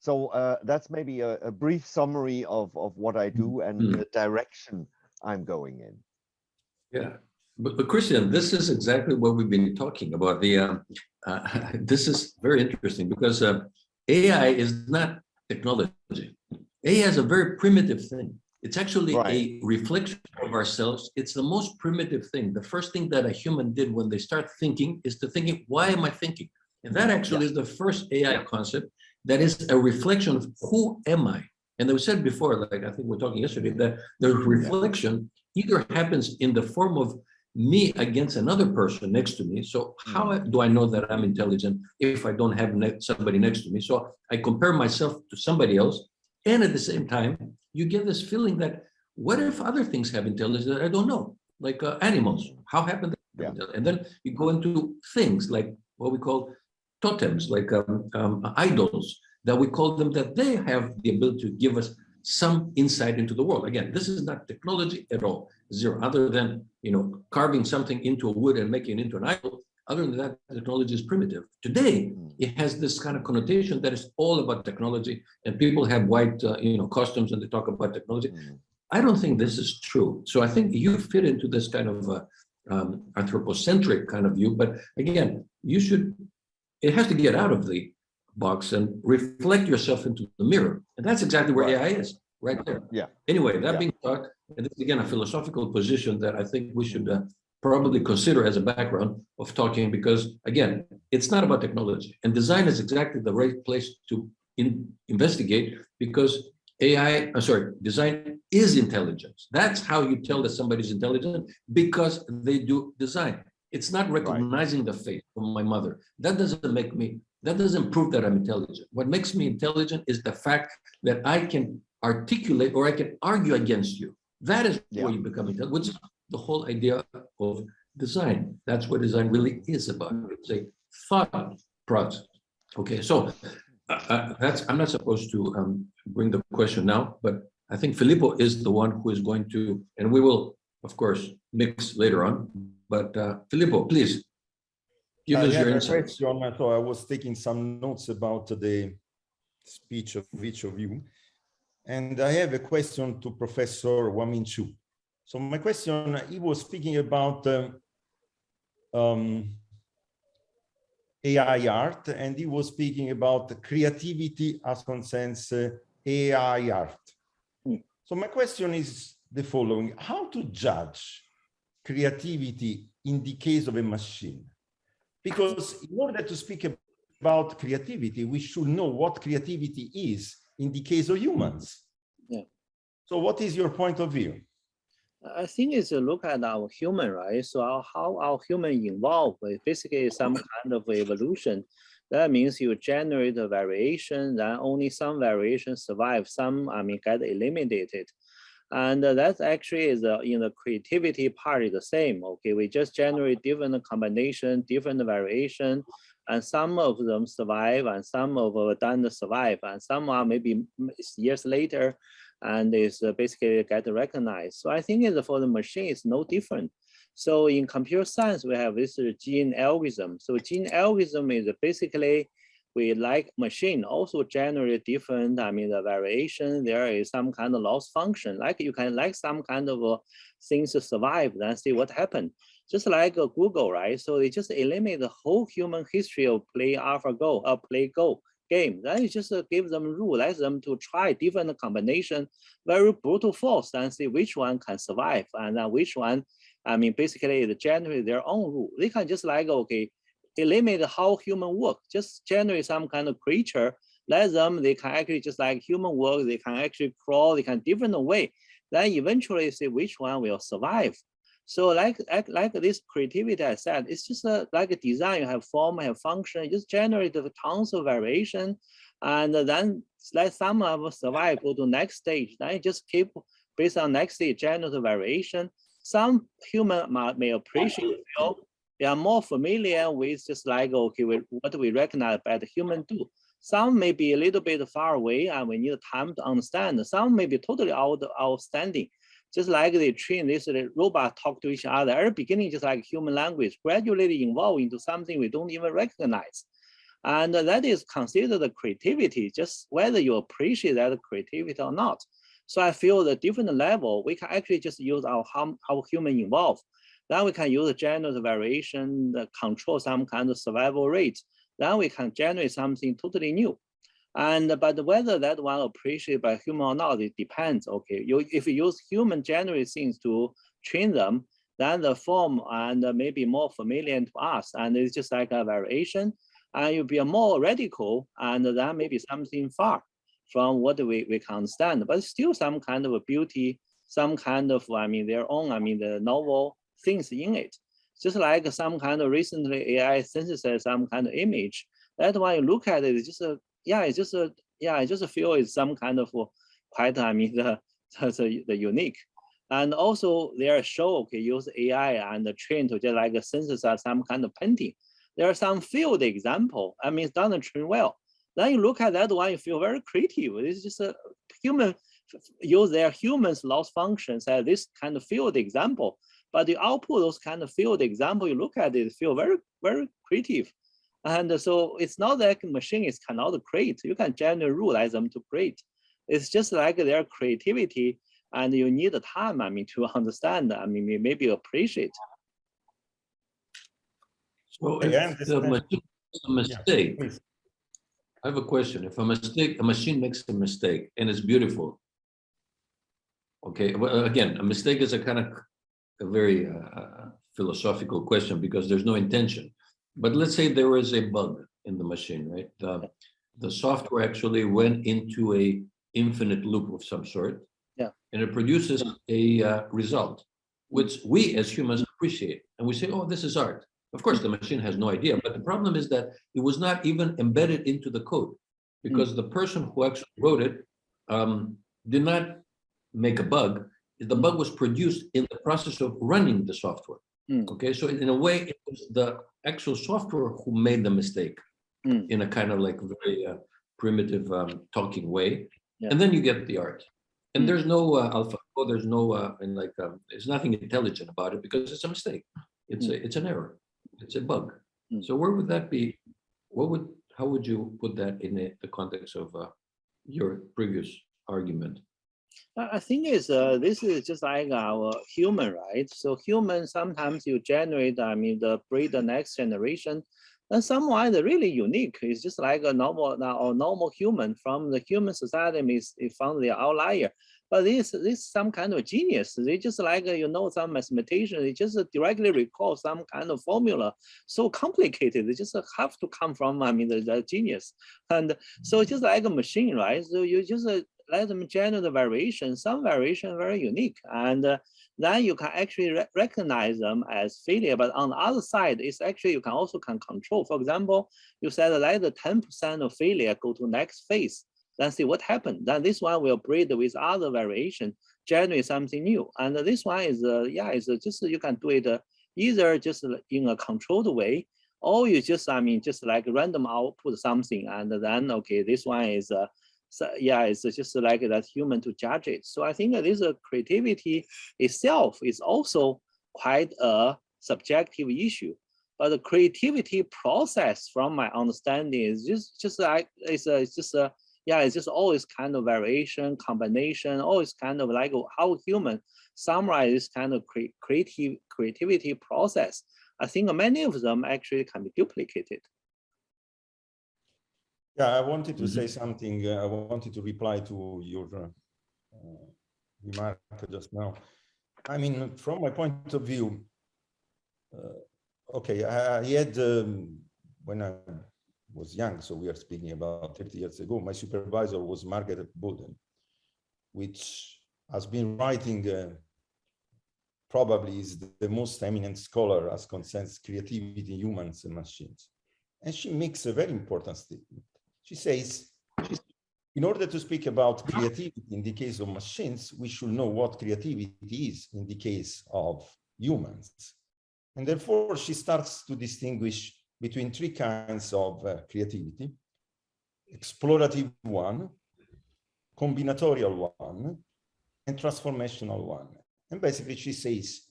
So that's maybe a brief summary of what I do and the direction I'm going in. Yeah, but Christian, this is exactly what we've been talking about. This is very interesting because AI is not technology. AI is a very primitive thing. It's actually a reflection of ourselves. It's the most primitive thing. The first thing that a human did when they start thinking is to thinking, why am I thinking? And that actually is the first AI concept that is a reflection of who am I? And they said before, like I think we were talking yesterday, that the reflection either happens in the form of me against another person next to me. So how do I know that I'm intelligent if I don't have somebody next to me? So I compare myself to somebody else. And at the same time, you get this feeling that what if other things have intelligence that I don't know, like animals? How happened? And then you go into things like what we call totems, like idols, that we call them, that they have the ability to give us some insight into the world. Again, this is not technology at all, zero, other than, carving something into a wood and making it into an idol. Other than that, technology is primitive. Today, it has this kind of connotation that is all about technology, and people have white, costumes and they talk about technology. I don't think this is true. So I think you fit into this kind of anthropocentric kind of view. But again, it has to get out of the box and reflect yourself into the mirror. And that's exactly where AI is, right there. Yeah. Anyway, that being thought, and this is again a philosophical position that I think we should probably consider as a background of talking, because again, it's not about technology. And design is exactly the right place to investigate, because design is intelligence. That's how you tell that somebody's intelligent, because they do design. It's not recognizing the face of my mother. That doesn't prove that I'm intelligent. What makes me intelligent is the fact that I can articulate or I can argue against you. That is where you become intelligent, which is the whole idea of design. That's what design really is about. It's a thought process. Okay, so I'm not supposed to bring the question now, but I think Filippo is the one who is going to, and we will, of course, mix later on. But Filippo, please give us your insights. So I was taking some notes about the speech of each of you. And I have a question to Professor Huamin. So my question, he was speaking about AI art, and he was speaking about creativity as concerns AI art. So my question is the following: how to judge creativity in the case of a machine? Because in order to speak about creativity, we should know what creativity is in the case of humans. Yeah. So what is your point of view? I think it's a look at our human, right? So how our human involved with basically some kind of evolution. That means you generate a variation, then only some variations survive, some, get eliminated. And that's actually is in the creativity part is the same. Okay, we just generate different combination, different variation, and some of them survive, and some of them don't survive, and some are maybe years later, and is basically get recognized. So I think for the machine, it's no different. So in computer science, we have this gene algorithm. So gene algorithm is basically, we like machine also generate different, the variation. There is some kind of loss function, like you can like some kind of things to survive, then see what happened. Just like Google, right? So they just eliminate the whole human history of play AlphaGo or play Go game. Then you just give them rule, let them to try different combination, very brutal force, and see which one can survive, and then which one, basically they generate their own rule. They can just like, okay, eliminate how human work, just generate some kind of creature, let them, they can actually just like human work, they can actually crawl, they can different way. Then eventually see which one will survive. So like this creativity I said, it's just like a design, you have form, have function, just generate tons of variation, and then let some of them survive, go to next stage. Then you just keep based on next stage, generate variation. Some human may appreciate, they are more familiar with just like, okay, what we recognize by the human do. Some may be a little bit far away and we need time to understand. Some may be totally outstanding. Just like they train this robot talk to each other at the beginning, just like human language, gradually evolve into something we don't even recognize. And that is considered the creativity, just whether you appreciate that creativity or not. So I feel the different level, we can actually just use our human evolve. Then we can use generate variation, control some kind of survival rate. Then we can generate something totally new. But whether that one appreciated by human or not, it depends. Okay, if you use human generate things to train them, then the form and maybe more familiar to us, and it's just like a variation, and you'll be more radical, and then maybe something far from what we can understand, but still some kind of a beauty, some kind of their own the novel things in it. Just like some kind of recently AI synthesize some kind of image. That when you look at it, it's just I just feel it's some kind of quite the unique. And also they are show, okay, use AI and train to just like synthesize some kind of painting. There are some field example, it's done train well. Then you look at that one, you feel very creative. It's just a human use their humans loss functions as this kind of field example. But you output those kind of field example, you look at it, feel very, very creative. And so it's not like machine is cannot create. You can generally rule them to create. It's just like their creativity, and you need the time, to understand, maybe appreciate. So if the machine makes a mistake, yeah, I have a question. If a machine makes a mistake and it's beautiful, okay, well, again, a mistake is a kind of a very philosophical question because there's no intention. But let's say there was a bug in the machine, right? The software actually went into a infinite loop of some sort, yeah, and it produces a result, which we as humans appreciate. And we say, oh, this is art. Of course, the machine has no idea, but the problem is that it was not even embedded into the code because the person who actually wrote it did not make a bug. The bug was produced in the process of running the software. Okay, so in a way, it was the actual software who made the mistake in a kind of like very primitive talking way. Yeah. And then you get the art. And there's no AlphaGo, there's no, there's nothing intelligent about it because it's a mistake. it's an error. It's a bug. So where would that be? How would you put that in the context of your previous argument? I think this is just like our human, right? So human, sometimes you generate, breed the next generation, and someone is really unique. It's just like a normal human from the human society is found the outlier. But this some kind of genius. They just like, some mathematician, they just directly recall some kind of formula. So complicated, they just have to come from, the genius. And so it's just like a machine, right? So you just let them generate the variation, some variation very unique. And then you can actually recognize them as failure. But on the other side, it's actually, you can also control. For example, you said let the 10% of failure go to next phase. Then see what happened. Then this one will breed with other variation, generate something new. And this one is, it's just, you can do it either just in a controlled way, or you just, just like random output something. And then, okay, this one is, it's just like that human to judge it. So I think this creativity itself is also quite a subjective issue. But the creativity process, from my understanding, is just like it's just always kind of variation, combination, always kind of like how human summarize this kind of creativity process. I think many of them actually can be duplicated. Yeah, I wanted to say something. I wanted to reply to your remark just now. I mean, from my point of view, okay, I had, when I was young, so we are speaking about 30 years ago, my supervisor was Margaret Bowden, which has been writing, probably is the most eminent scholar as concerns creativity in humans and machines. And she makes a very important statement. She says, in order to speak about creativity in the case of machines, we should know what creativity is in the case of humans. And therefore, she starts to distinguish between three kinds of creativity: explorative one, combinatorial one, and transformational one. And basically, she says,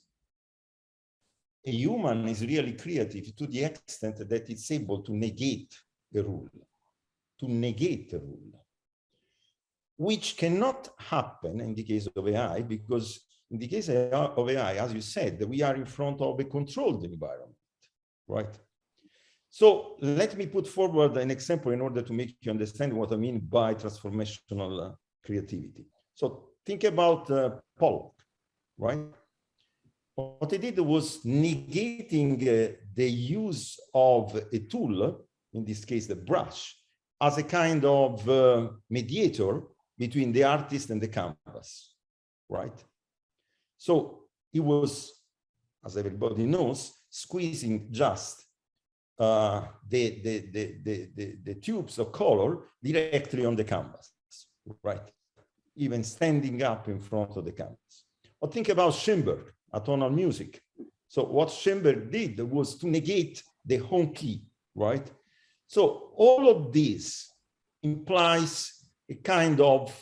a human is really creative to the extent that it's able to negate a rule, which cannot happen in the case of AI, because in the case of AI, as you said, we are in front of a controlled environment, right? So let me put forward an example in order to make you understand what I mean by transformational creativity. So think about Pollock, right? What he did was negating the use of a tool, in this case, the brush, as a kind of mediator between the artist and the canvas, right? So he was, as everybody knows, squeezing just the tubes of color directly on the canvas, right? Even standing up in front of the canvas. Or think about Schoenberg, atonal music. So what Schoenberg did was to negate the home key, right? So all of this implies a kind of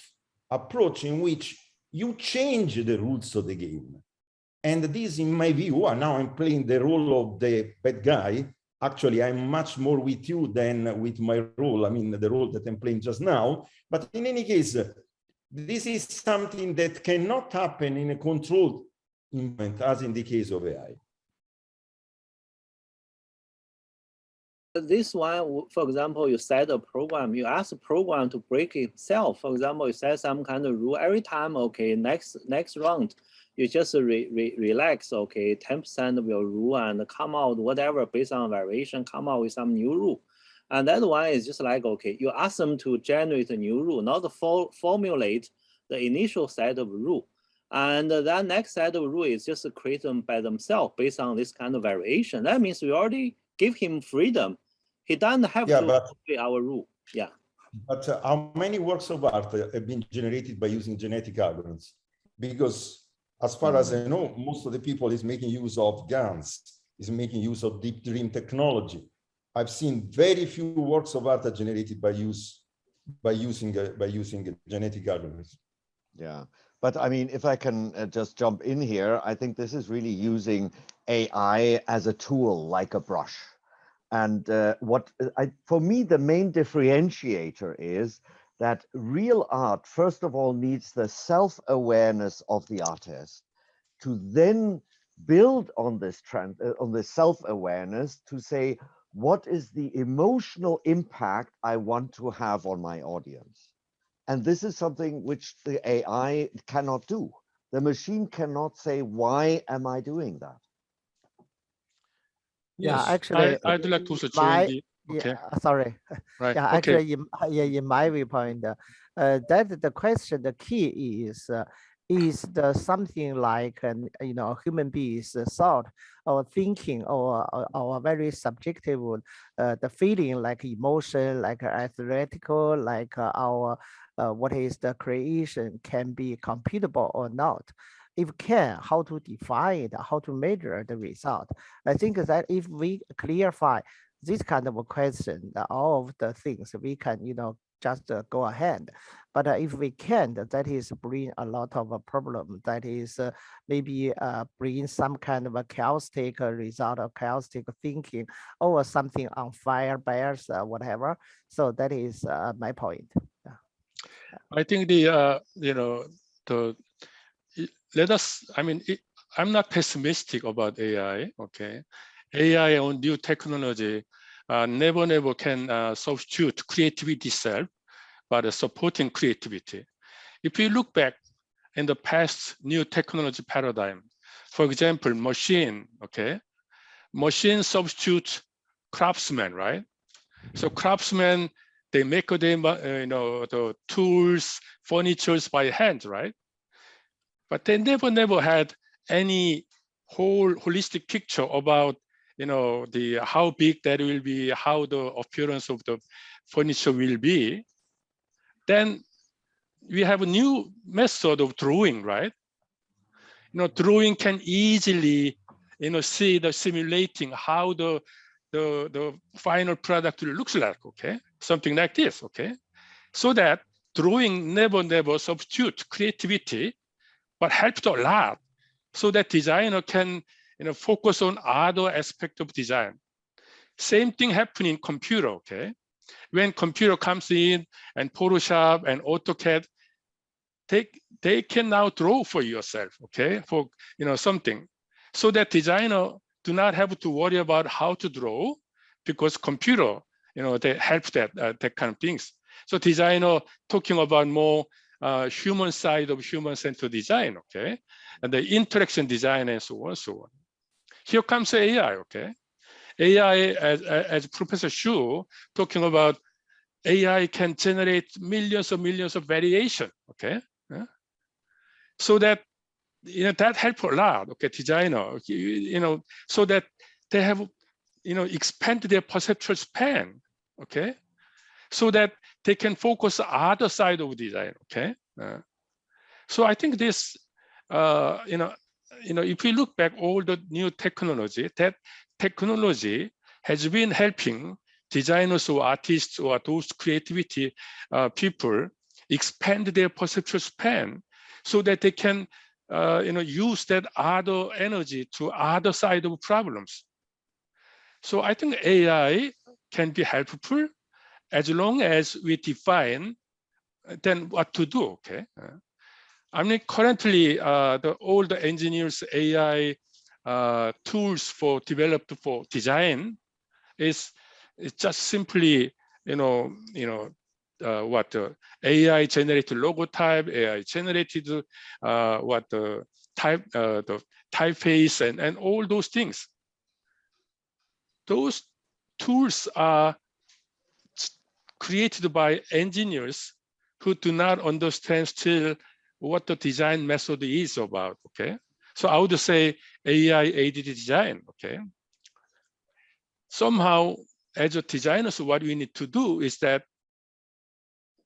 approach in which you change the rules of the game. And this, in my view, and now I'm playing the role of the bad guy. Actually, I'm much more with you than with my role. I mean, the role that I'm playing just now. But in any case, this is something that cannot happen in a controlled environment, as in the case of AI. This one, for example, you set a program, you ask the program to break itself. For example, you set some kind of rule every time, okay, next round, you just relax, okay, 10% of your rule and come out whatever based on variation, come out with some new rule. And that one is just like, okay, you ask them to generate a new rule, not to formulate the initial set of rule. And that next set of rule is just create them by themselves based on this kind of variation. That means we already give him freedom. He doesn't have to obey our rule. Yeah. But how many works of art have been generated by using genetic algorithms? Because as far as I know, most of the people is making use of GANs, is making use of deep dream technology. I've seen very few works of art are generated by using genetic algorithms. Yeah. But I mean, if I can just jump in here, I think this is really using AI as a tool, like a brush. And for me, the main differentiator is that real art, first of all, needs the self-awareness of the artist to then build on this self-awareness to say, what is the emotional impact I want to have on my audience? And this is something which the AI cannot do. The machine cannot say, why am I doing that? Yeah, actually, I'd like to also join the. Okay. Yeah, sorry. Right. Yeah, Okay. actually, in my viewpoint, that the question, the key is the something like human beings thought or thinking or very subjective, the feeling like emotion, like theoretical, like our what is the creation can be computable or not. If can, how to define it, how to measure the result. I think that if we clarify this kind of a question, all of the things we can, just go ahead. But if we can't, that is bring a lot of a problem. That is maybe bring some kind of a chaotic result of chaotic thinking or something unfair bias, whatever. So that is my point. Yeah. I think the let us. I mean, I'm not pessimistic about AI. Okay, AI or new technology never can substitute creativity itself, but supporting creativity. If you look back in the past new technology paradigm, for example, machine. Okay, machine substitute craftsmen, right? So craftsmen, they make them, the tools, furnitures by hand, right? But they never had any holistic picture about, how big that will be, how the appearance of the furniture will be. Then we have a new method of drawing, right? Drawing can easily, see the simulating how the final product looks like, okay? Something like this, okay? So that drawing never substitute creativity, but helped a lot so that designer can focus on other aspect of design. Same thing happen in computer, okay? When computer comes in and Photoshop and AutoCAD, they can now draw for yourself, okay? For something. So that designer do not have to worry about how to draw because computer, they help that kind of things. So designer talking about more human side of human-centered design, okay? And the interaction design and so on, so on. Here comes AI, okay? AI, as Professor Xu talking about, AI can generate millions of variation, okay? Yeah? So that, that helps a lot, okay, designer, so that they have, expand their perceptual span, okay? So that they can focus on other side of design, okay? So I think this, if we look back all the new technology, that technology has been helping designers or artists or those creativity people expand their perceptual span so that they can, use that other energy to other side of problems. So I think AI can be helpful as long as we define then what to do, okay? I mean, currently, all the engineers AI tools developed for design is just simply, AI generated logo type, AI generated the typeface and all those things. Those tools are created by engineers who do not understand still what the design method is about, okay? So I would say AI aided design, okay? Somehow, as a designer, so what we need to do is that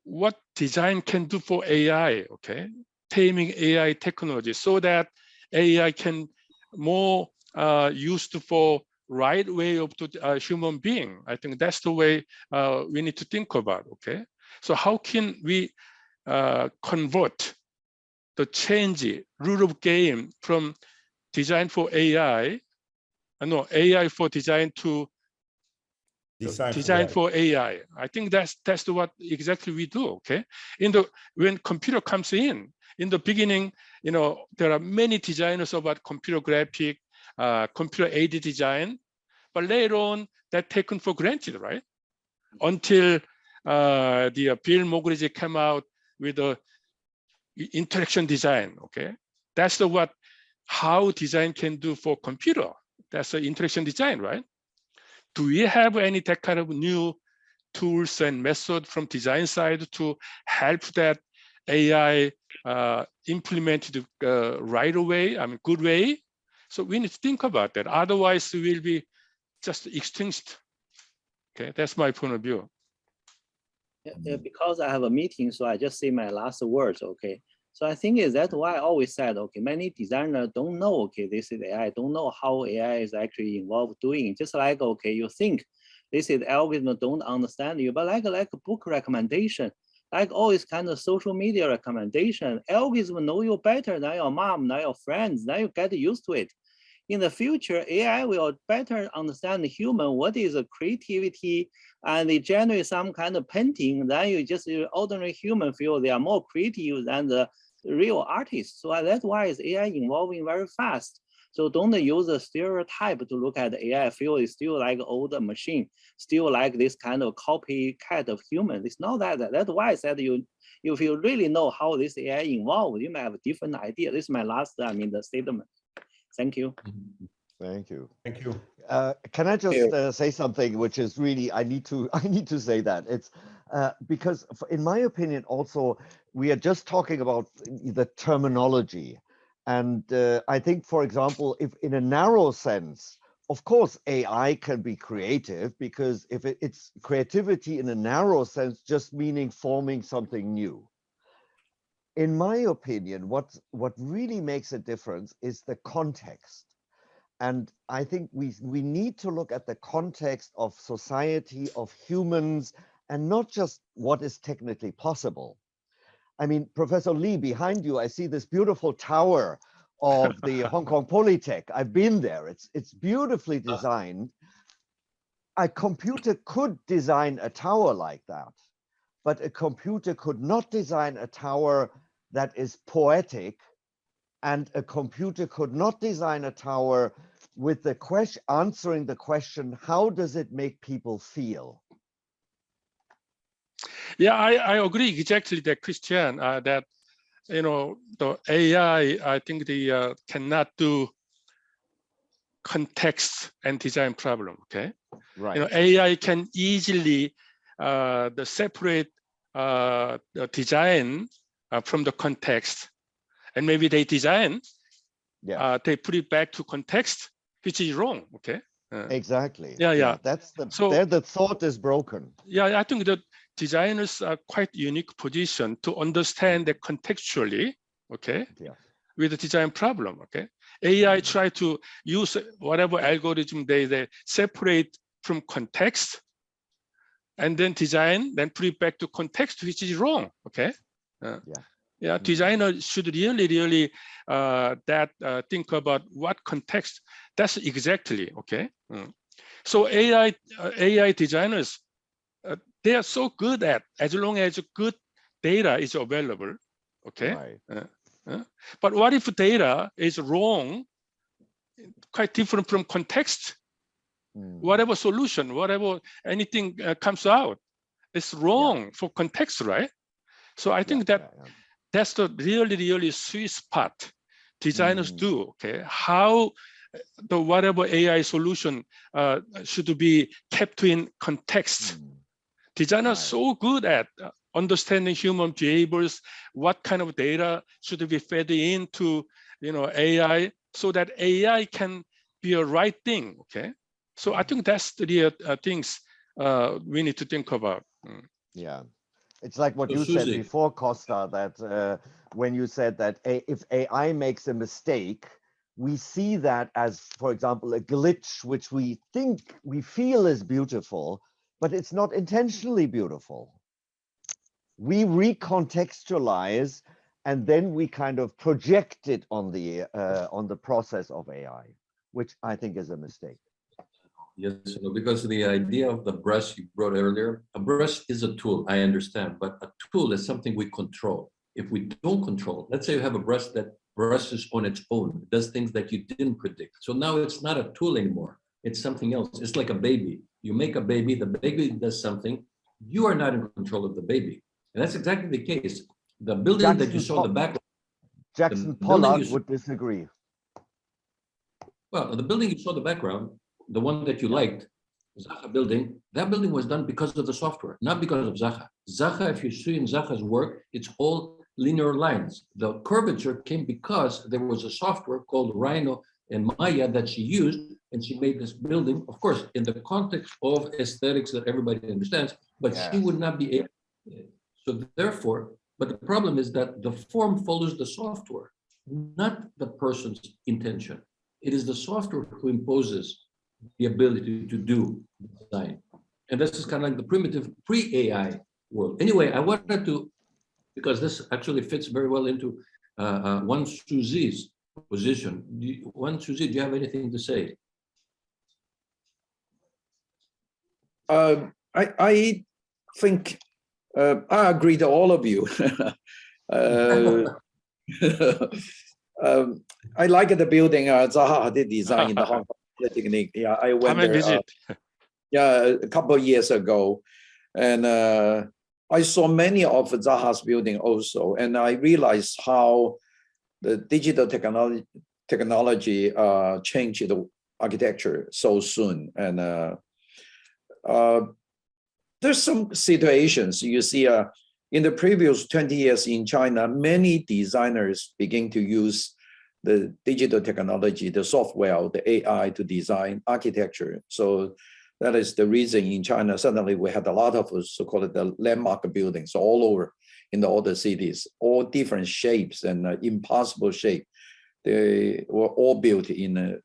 what design can do for AI, okay? Taming AI technology so that AI can more used for right way of the human being. I think that's the way we need to think about, okay? So how can we convert the change rule of game from design for AI, AI for design to design for AI. I think that's what exactly we do. Okay, when computer comes in the beginning, there are many designers about computer graphic, computer aided design, but later on that taken for granted, right? Until the Bill Moggridge came out with the interaction design. Okay, that's how design can do for computer. That's the interaction design, right? Do we have any that kind of new tools and method from design side to help that AI implemented right away, good way? So we need to think about that. Otherwise, we will be just extinct. Okay, that's my point of view. Yeah, because I have a meeting, so I just say my last words. Okay. So I think that's why I always said, okay, many designers don't know, okay, this is AI, don't know how AI is actually involved doing. Just like, okay, you think this is algorithm, don't understand you, but like a book recommendation, like always kind of social media recommendation, algorithm know you better than your mom, than your friends, then you get used to it. In the future, AI will better understand the human, what is a creativity, and they generate some kind of painting, then you just ordinary human feel they are more creative than the real artists. So that's why is AI evolving very fast. So don't use a stereotype to look at AI. Feel it's still like old machine, still like this kind of copycat of human. It's not that. That's why I said if you really know how this AI involved, you may have a different idea. This is my last, the statement. Thank you. Thank you. Thank you. Can I just say something which is really, I need to say that. It's because in my opinion also, we are just talking about the terminology. And I think, for example, if in a narrow sense, of course, AI can be creative, because if it's creativity in a narrow sense, just meaning forming something new. In my opinion, what really makes a difference is the context. And I think we need to look at the context of society, of humans, and not just what is technically possible. I mean, Professor Lee, behind you, I see this beautiful tower of the Hong Kong Polytechnic. I've been there. It's beautifully designed. A computer could design a tower like that, but a computer could not design a tower that is poetic, and a computer could not design a tower with the question, answering the question, how does it make people feel? Yeah, I agree exactly that, Christian, that, the AI, I think they cannot do context and design problem, okay? Right. AI can easily separate the design from the context, and maybe they design, they put it back to context, which is wrong. Okay. Exactly. Yeah. That's there the thought is broken. Yeah, I think that designers are quite unique position to understand that contextually. Okay. Yeah. With the design problem. Okay. AI try to use whatever algorithm they separate from context, and then design, then put it back to context, which is wrong. Okay. Yeah, designers should really think about what context. That's exactly okay. So AI designers, they are so good at, as long as good data is available. Okay. Right. But what if data is wrong, quite different from context? Whatever solution, whatever anything comes out, it's wrong for context, right? So I think that's the really sweet spot designers do. Okay, how the whatever AI solution should be kept in context. Designers are so good at understanding human behaviors, what kind of data should be fed into AI, so that AI can be a right thing. Okay, so I think that's the things we need to think about. Yeah. It's like what you said before, Costa, that when you said that if AI makes a mistake, we see that as, for example, a glitch, which we feel is beautiful, but it's not intentionally beautiful. We recontextualize and then we kind of project it on the process of AI, which I think is a mistake. Yes, because the idea of the brush you brought earlier, a brush is a tool, I understand, but a tool is something we control. If we don't control, let's say you have a brush that brushes on its own, does things that you didn't predict. So now it's not a tool anymore. It's something else. It's like a baby. You make a baby, the baby does something. You are not in control of the baby. And that's exactly the case. The building that you saw in the background. Jackson Pollock would disagree. Well, the building you saw in the background, the one that you liked, Zaha building, that building was done because of the software, not because of Zaha. Zaha, if you see in Zaha's work, it's all linear lines. The curvature came because there was a software called Rhino and Maya that she used, and she made this building, of course, in the context of aesthetics that everybody understands, but she would not be able. So therefore, but the problem is that the form follows the software, not the person's intention. It is the software who imposes the ability to do design. And this is kind of like the primitive pre-AI world. Anyway, I wanted to, because this actually fits very well into Wang Shouzhi's position. Wang Shouzhi, do you have anything to say? I think I agree to all of you. I like the building Zaha did design in the Hong Kong Polytechnic. Yeah, I went there. Visit. A couple of years ago, and I saw many of Zaha's building also, and I realized how the digital technology changed the architecture so soon. And there's some situations you see in the previous 20 years in China, many designers begin to use the digital technology, the software, the AI to design architecture. So that is the reason in China, suddenly we had a lot of so-called the landmark buildings all over in all the cities, all different shapes and impossible shape. They were all built in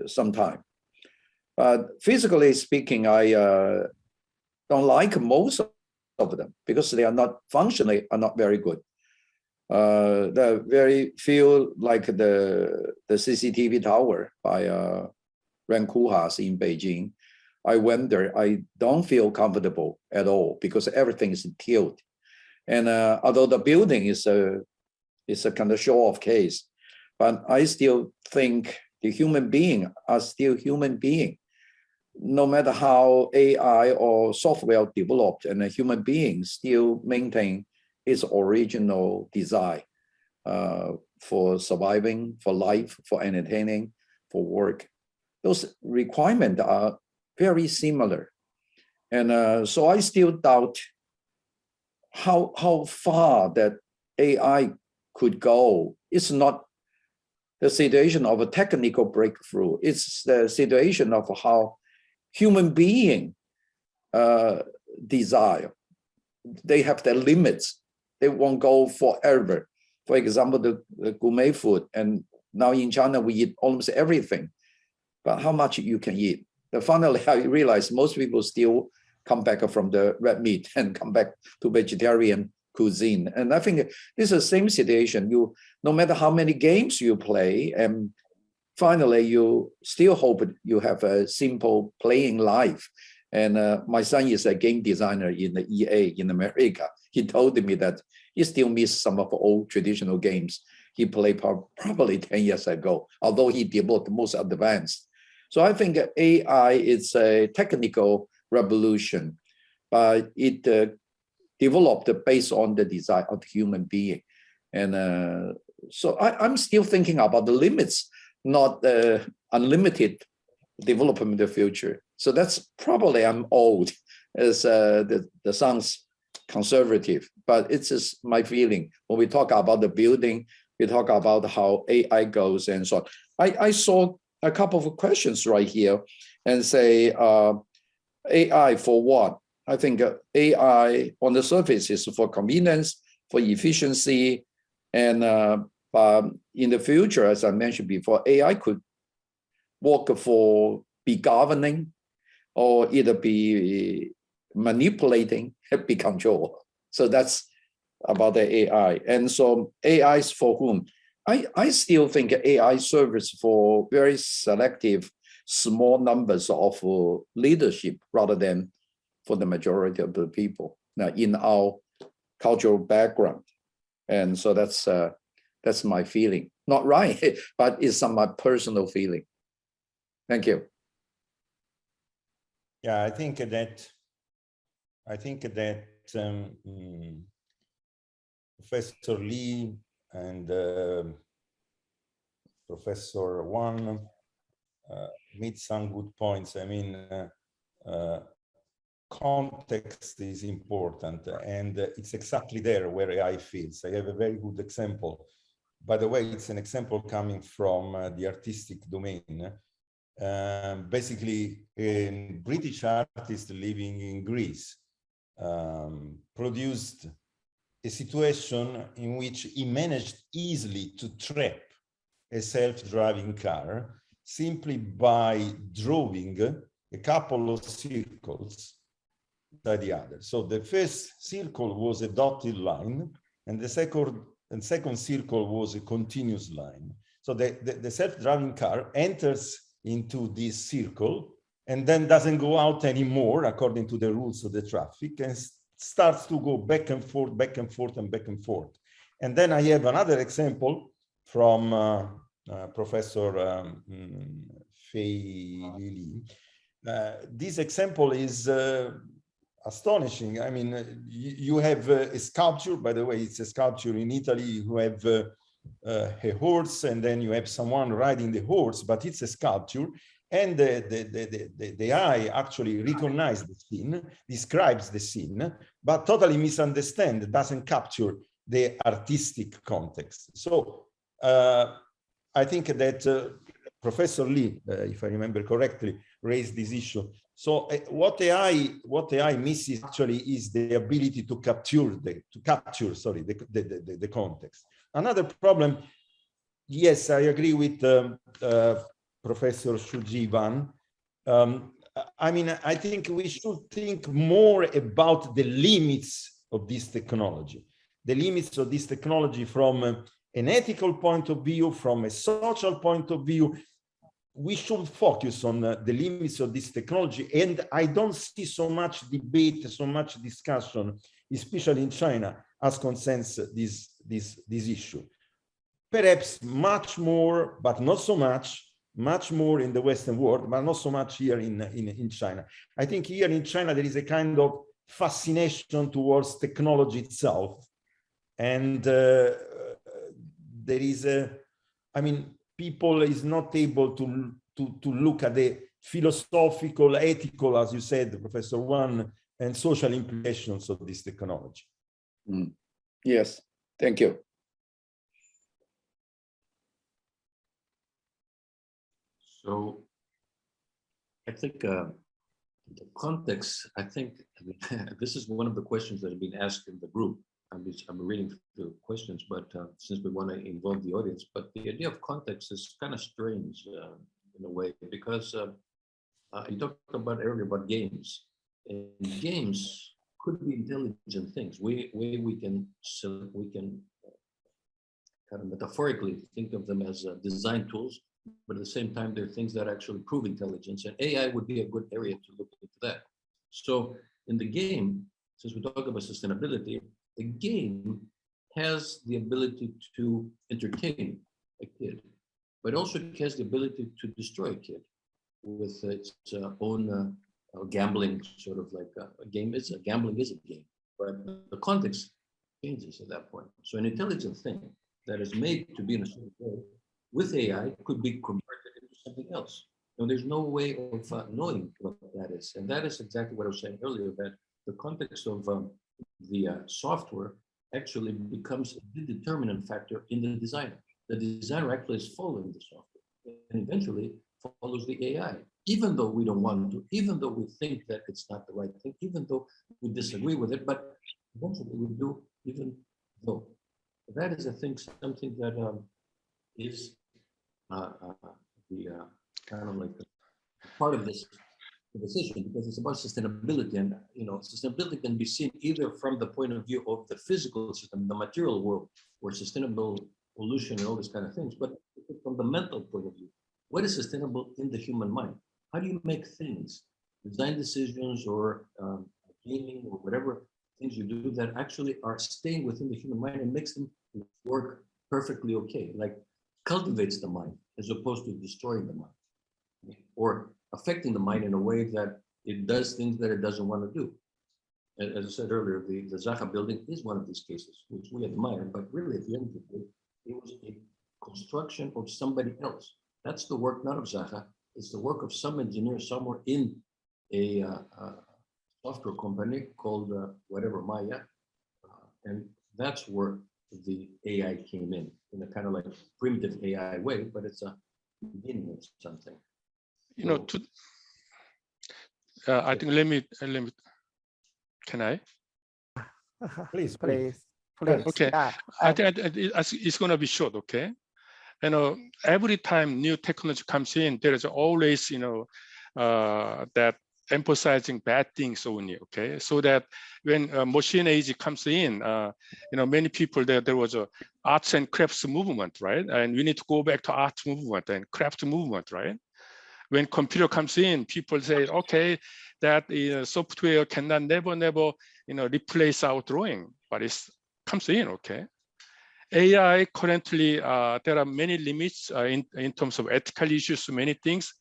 some time. But physically speaking, I don't like most of them because they are not functionally are not very good. They're very feel like the CCTV tower by Rankuhas in Beijing. I went there, I don't feel comfortable at all because everything is tilted. And although the building is a kind of show-off case, but I still think the human being are still human being. No matter how AI or software developed, and a human being still maintain its original design for surviving, for life, for entertaining, for work. Those requirements are very similar. And so I still doubt how far that AI could go. It's not the situation of a technical breakthrough. It's the situation of how human being desire. They have their limits. They won't go forever. For example, the gourmet food, and now in China, we eat almost everything. But how much you can eat? Then finally, I realized most people still come back from the red meat and come back to vegetarian cuisine. And I think this is the same situation. You, no matter how many games you play, and finally you still hope you have a simple playing life. And my son is a game designer in the EA in America. He told me that he still misses some of the old traditional games he played probably 10 years ago, although he developed the most advanced. So I think AI is a technical revolution, but it developed based on the design of the human being. And so I'm still thinking about the limits, not unlimited development in the future. So that's probably I'm old, as the sounds conservative, but it's just my feeling. When we talk about the building, we talk about how AI goes and so on. I saw a couple of questions right here and say, AI for what? I think AI on the surface is for convenience, for efficiency, and in the future, as I mentioned before, AI could work for be governing, or either be manipulating, be control. So that's about the AI. And so AI is for whom? I still think AI serves for very selective, small numbers of leadership rather than for the majority of the people in our cultural background. And so that's my feeling. Not right, but it's my personal feeling. Thank you. Yeah, I think that Professor Lee and Professor Wang made some good points. I mean, context is important, and it's exactly there where AI fits. I have a very good example. By the way, it's an example coming from the artistic domain. Basically, a British artist living in Greece produced a situation in which he managed easily to trap a self-driving car simply by drawing a couple of circles by the other. So the first circle was a dotted line, and the second circle was a continuous line. So the self-driving car enters into this circle and then doesn't go out anymore according to the rules of the traffic, and starts to go back and forth, back and forth, and back and forth. And then I have another example from Professor Fei Li. This example is astonishing. I mean, you have a sculpture, by the way, it's a sculpture in Italy. You have a horse, and then you have someone riding the horse, but it's a sculpture. And the AI actually recognizes the scene, describes the scene, but totally misunderstands, doesn't capture the artistic context. So I think that Professor Lee, if I remember correctly, raised this issue. So what AI misses actually is the ability to capture the context. Another problem, yes, I agree with Professor Shouzhi Van. I mean, I think we should think more about the limits of this technology. The limits of this technology from an ethical point of view, from a social point of view. We should focus on the limits of this technology. And I don't see so much debate, so much discussion, especially in China, as concerns this issue. Perhaps much more, but not so much, much more in the Western world, but not so much here in China. I think here in China, there is a kind of fascination towards technology itself. And there is I mean, people is not able to look at the philosophical, ethical, as you said, Professor Wang, and social implications of this technology. Yes, thank you. So I think the context, I mean, this is one of the questions that have been asked in the group. I'm reading the questions, but since we want to involve the audience, but the idea of context is kind of strange in a way, because you talked about earlier about games, and games could be intelligent things. We can kind of metaphorically think of them as design tools, but at the same time, they're things that actually prove intelligence, and AI would be a good area to look into that. So in the game, since we talk about sustainability, the game has the ability to entertain a kid, but also it has the ability to destroy a kid with its own gambling, sort of like gambling is a game, but the context changes at that point. So an intelligent thing that is made to be in a certain way with AI could be converted into something else. And there's no way of knowing what that is. And that is exactly what I was saying earlier, that the context of the software actually becomes the determinant factor in the designer. The designer actually is following the software and eventually follows the AI, even though we don't want to, even though we think that it's not the right thing, even though we disagree with it, but eventually we do, even though. That is, I think, something that is the kind of like part of this decision, because it's about sustainability, and sustainability can be seen either from the point of view of the physical system, the material world, or sustainable pollution and all these kind of things, but from the mental point of view, what is sustainable in the human mind? How do you make things, design decisions, or gaming, or whatever things you do that actually are staying within the human mind and makes them work perfectly okay, like cultivates the mind as opposed to destroying the mind, or affecting the mind in a way that it does things that it doesn't want to do. And as I said earlier, the Zaha building is one of these cases, which we admire, but really at the end of the day, it was a construction of somebody else. That's the work not of Zaha, it's the work of some engineer somewhere in a software company called whatever, Maya. And that's where the AI came in a kind of like primitive AI way, but it's a beginning of something. I think let me can I? Please. Okay, Yeah. I think it's going to be short. Okay, every time new technology comes in, there is always that emphasizing bad things only. Okay, so that when machine age comes in, many people there was a arts and crafts movement, right? And we need to go back to arts movement and craft movement, right? When computer comes in, people say, okay, that software cannot never replace our drawing, but it comes in. Okay, AI currently there are many limits in terms of ethical issues, many things,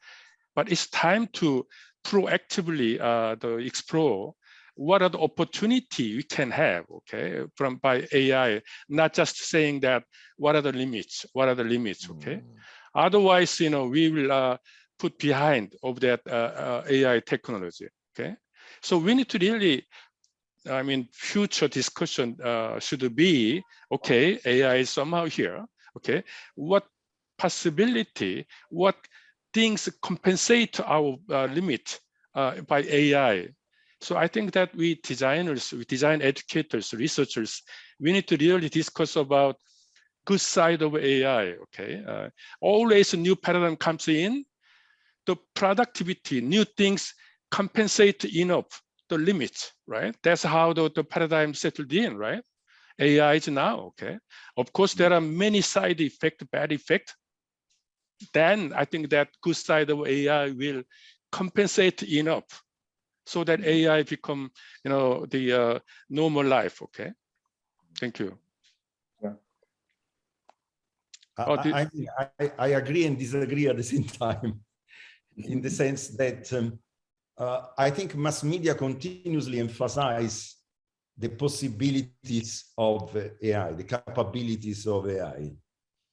but it's time to proactively explore what are the opportunity we can have, okay, by AI, not just saying that what are the limits, okay. Otherwise, we will put behind of that AI technology, okay. So we need to really, future discussion should be, okay, AI is somehow here, okay, what possibility, what things compensate our limit by AI. So I think that we designers, design educators, researchers, we need to really discuss about good side of AI, okay? Always a new paradigm comes in, the productivity, new things compensate enough the limits, right? That's how the paradigm settled in, right? AI is now, okay? Of course, there are many side effects, bad effects. Then I think that good side of AI will compensate enough so that AI become, the normal life, okay? Thank you. Yeah. I agree and disagree at the same time, in the sense that I think mass media continuously emphasize the possibilities of AI, the capabilities of AI.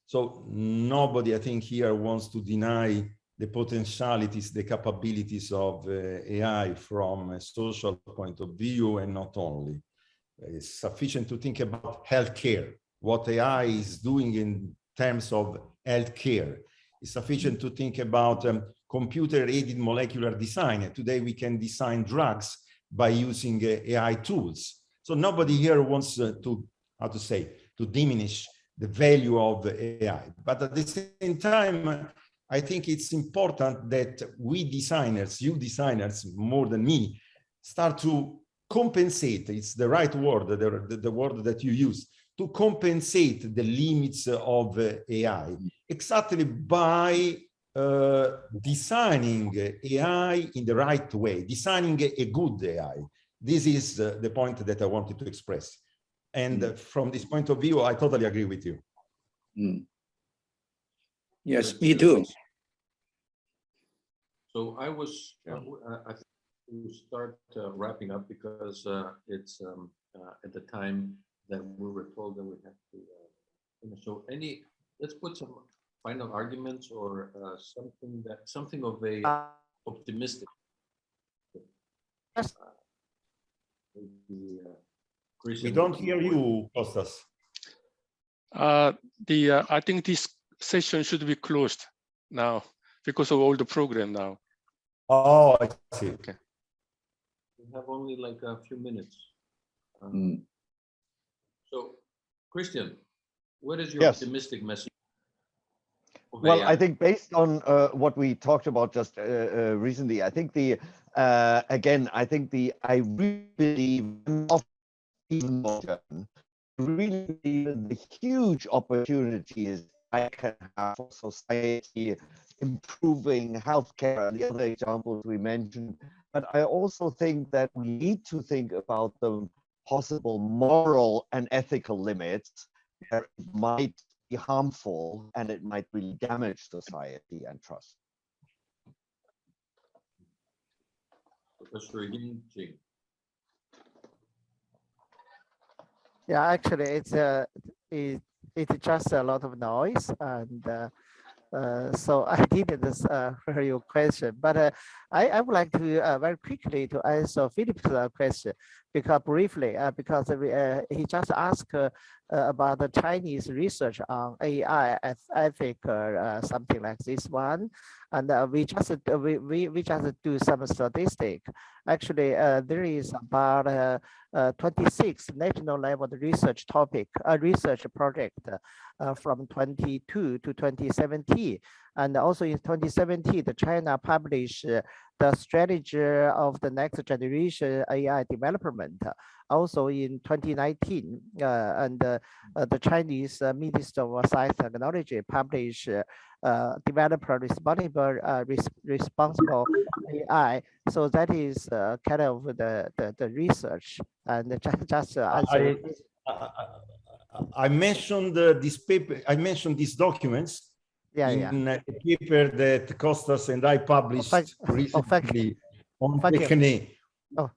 So nobody, I think, here wants to deny the potentialities, the capabilities of AI from a social point of view, and not only. It's sufficient to think about healthcare, what AI is doing in terms of healthcare. It's sufficient to think about computer-aided molecular design. Today we can design drugs by using AI tools. So nobody here wants to diminish the value of AI. But at the same time, I think it's important that we designers, you designers more than me, start to compensate, it's the right word, the word that you use, to compensate the limits of AI, exactly by designing AI in the right way, designing a good AI. This is the point that I wanted to express. And from this point of view, I totally agree with you. Yes, me too. So I was, I think we start wrapping up, because it's at the time that we were told that we have to, so let's put some final arguments or something of a optimistic. We don't hear you, Kostas. I think this session should be closed now because of all the program now. Oh, I see. Okay. We have only like a few minutes. So, Christian, what is your optimistic message? Well, I think based on what we talked about just recently, I think I really believe of even modern, really the huge opportunities I can have for society, improving healthcare and the other examples we mentioned. But I also think that we need to think about the possible moral and ethical limits where it might be harmful and it might really damage society and trust. Professor Ying-Qing. Yeah, actually, it's just a lot of noise, and so I didn't hear your question. But I would like to very quickly to answer Filippo's question, because briefly, because he just asked about the Chinese research on AI as ethic or something like this one, and we just do some statistic. Actually, there is about 26 national level research topic, research project from 22 to 2017. And also in 2017, the China published the strategy of the next generation AI development. Also in 2019, and the Chinese Minister of Science and Technology published developer responsible AI. So that is kind of the research, and just answer. I mentioned this paper. I mentioned these documents in a paper that Kostas and I published recently on Polytechnic.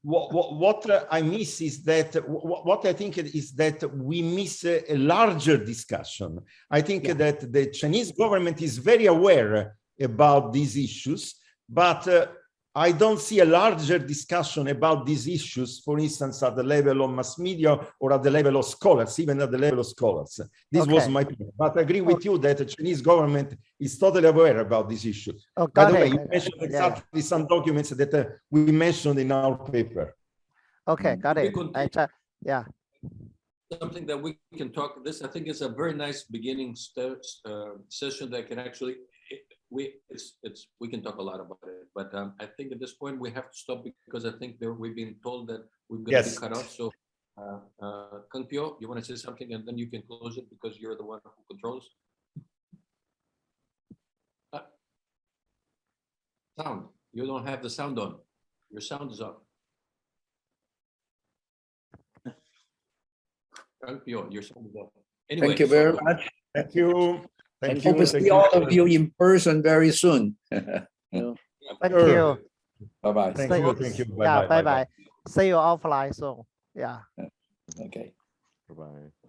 What I miss is that what I think is that we miss a larger discussion. I think that the Chinese government is very aware about these issues, but I don't see a larger discussion about these issues, for instance, at the level of mass media or at the level of scholars, even at the level of scholars. This was my point. But I agree with you that the Chinese government is totally aware about these issues. By the way, you mentioned exactly some documents that we mentioned in our paper. Okay, got it. Something that we can talk, this I think is a very nice beginning session that can actually, we can talk a lot about it, but I think at this point we have to stop because I think we've been told that we're going to be cut off. So Kun-Pyo, you want to say something and then you can close it because you're the one who controls. Sound, you don't have the sound on. Your sound is off. Kun-Pyo, your sound is off. Anyway, thank you very much. Thank you. Thank you. Hope to see all of you in person very soon. Thank you. Bye-bye. Thank you. Thank you. Bye-bye. See you offline soon. Yeah. Okay. Bye-bye.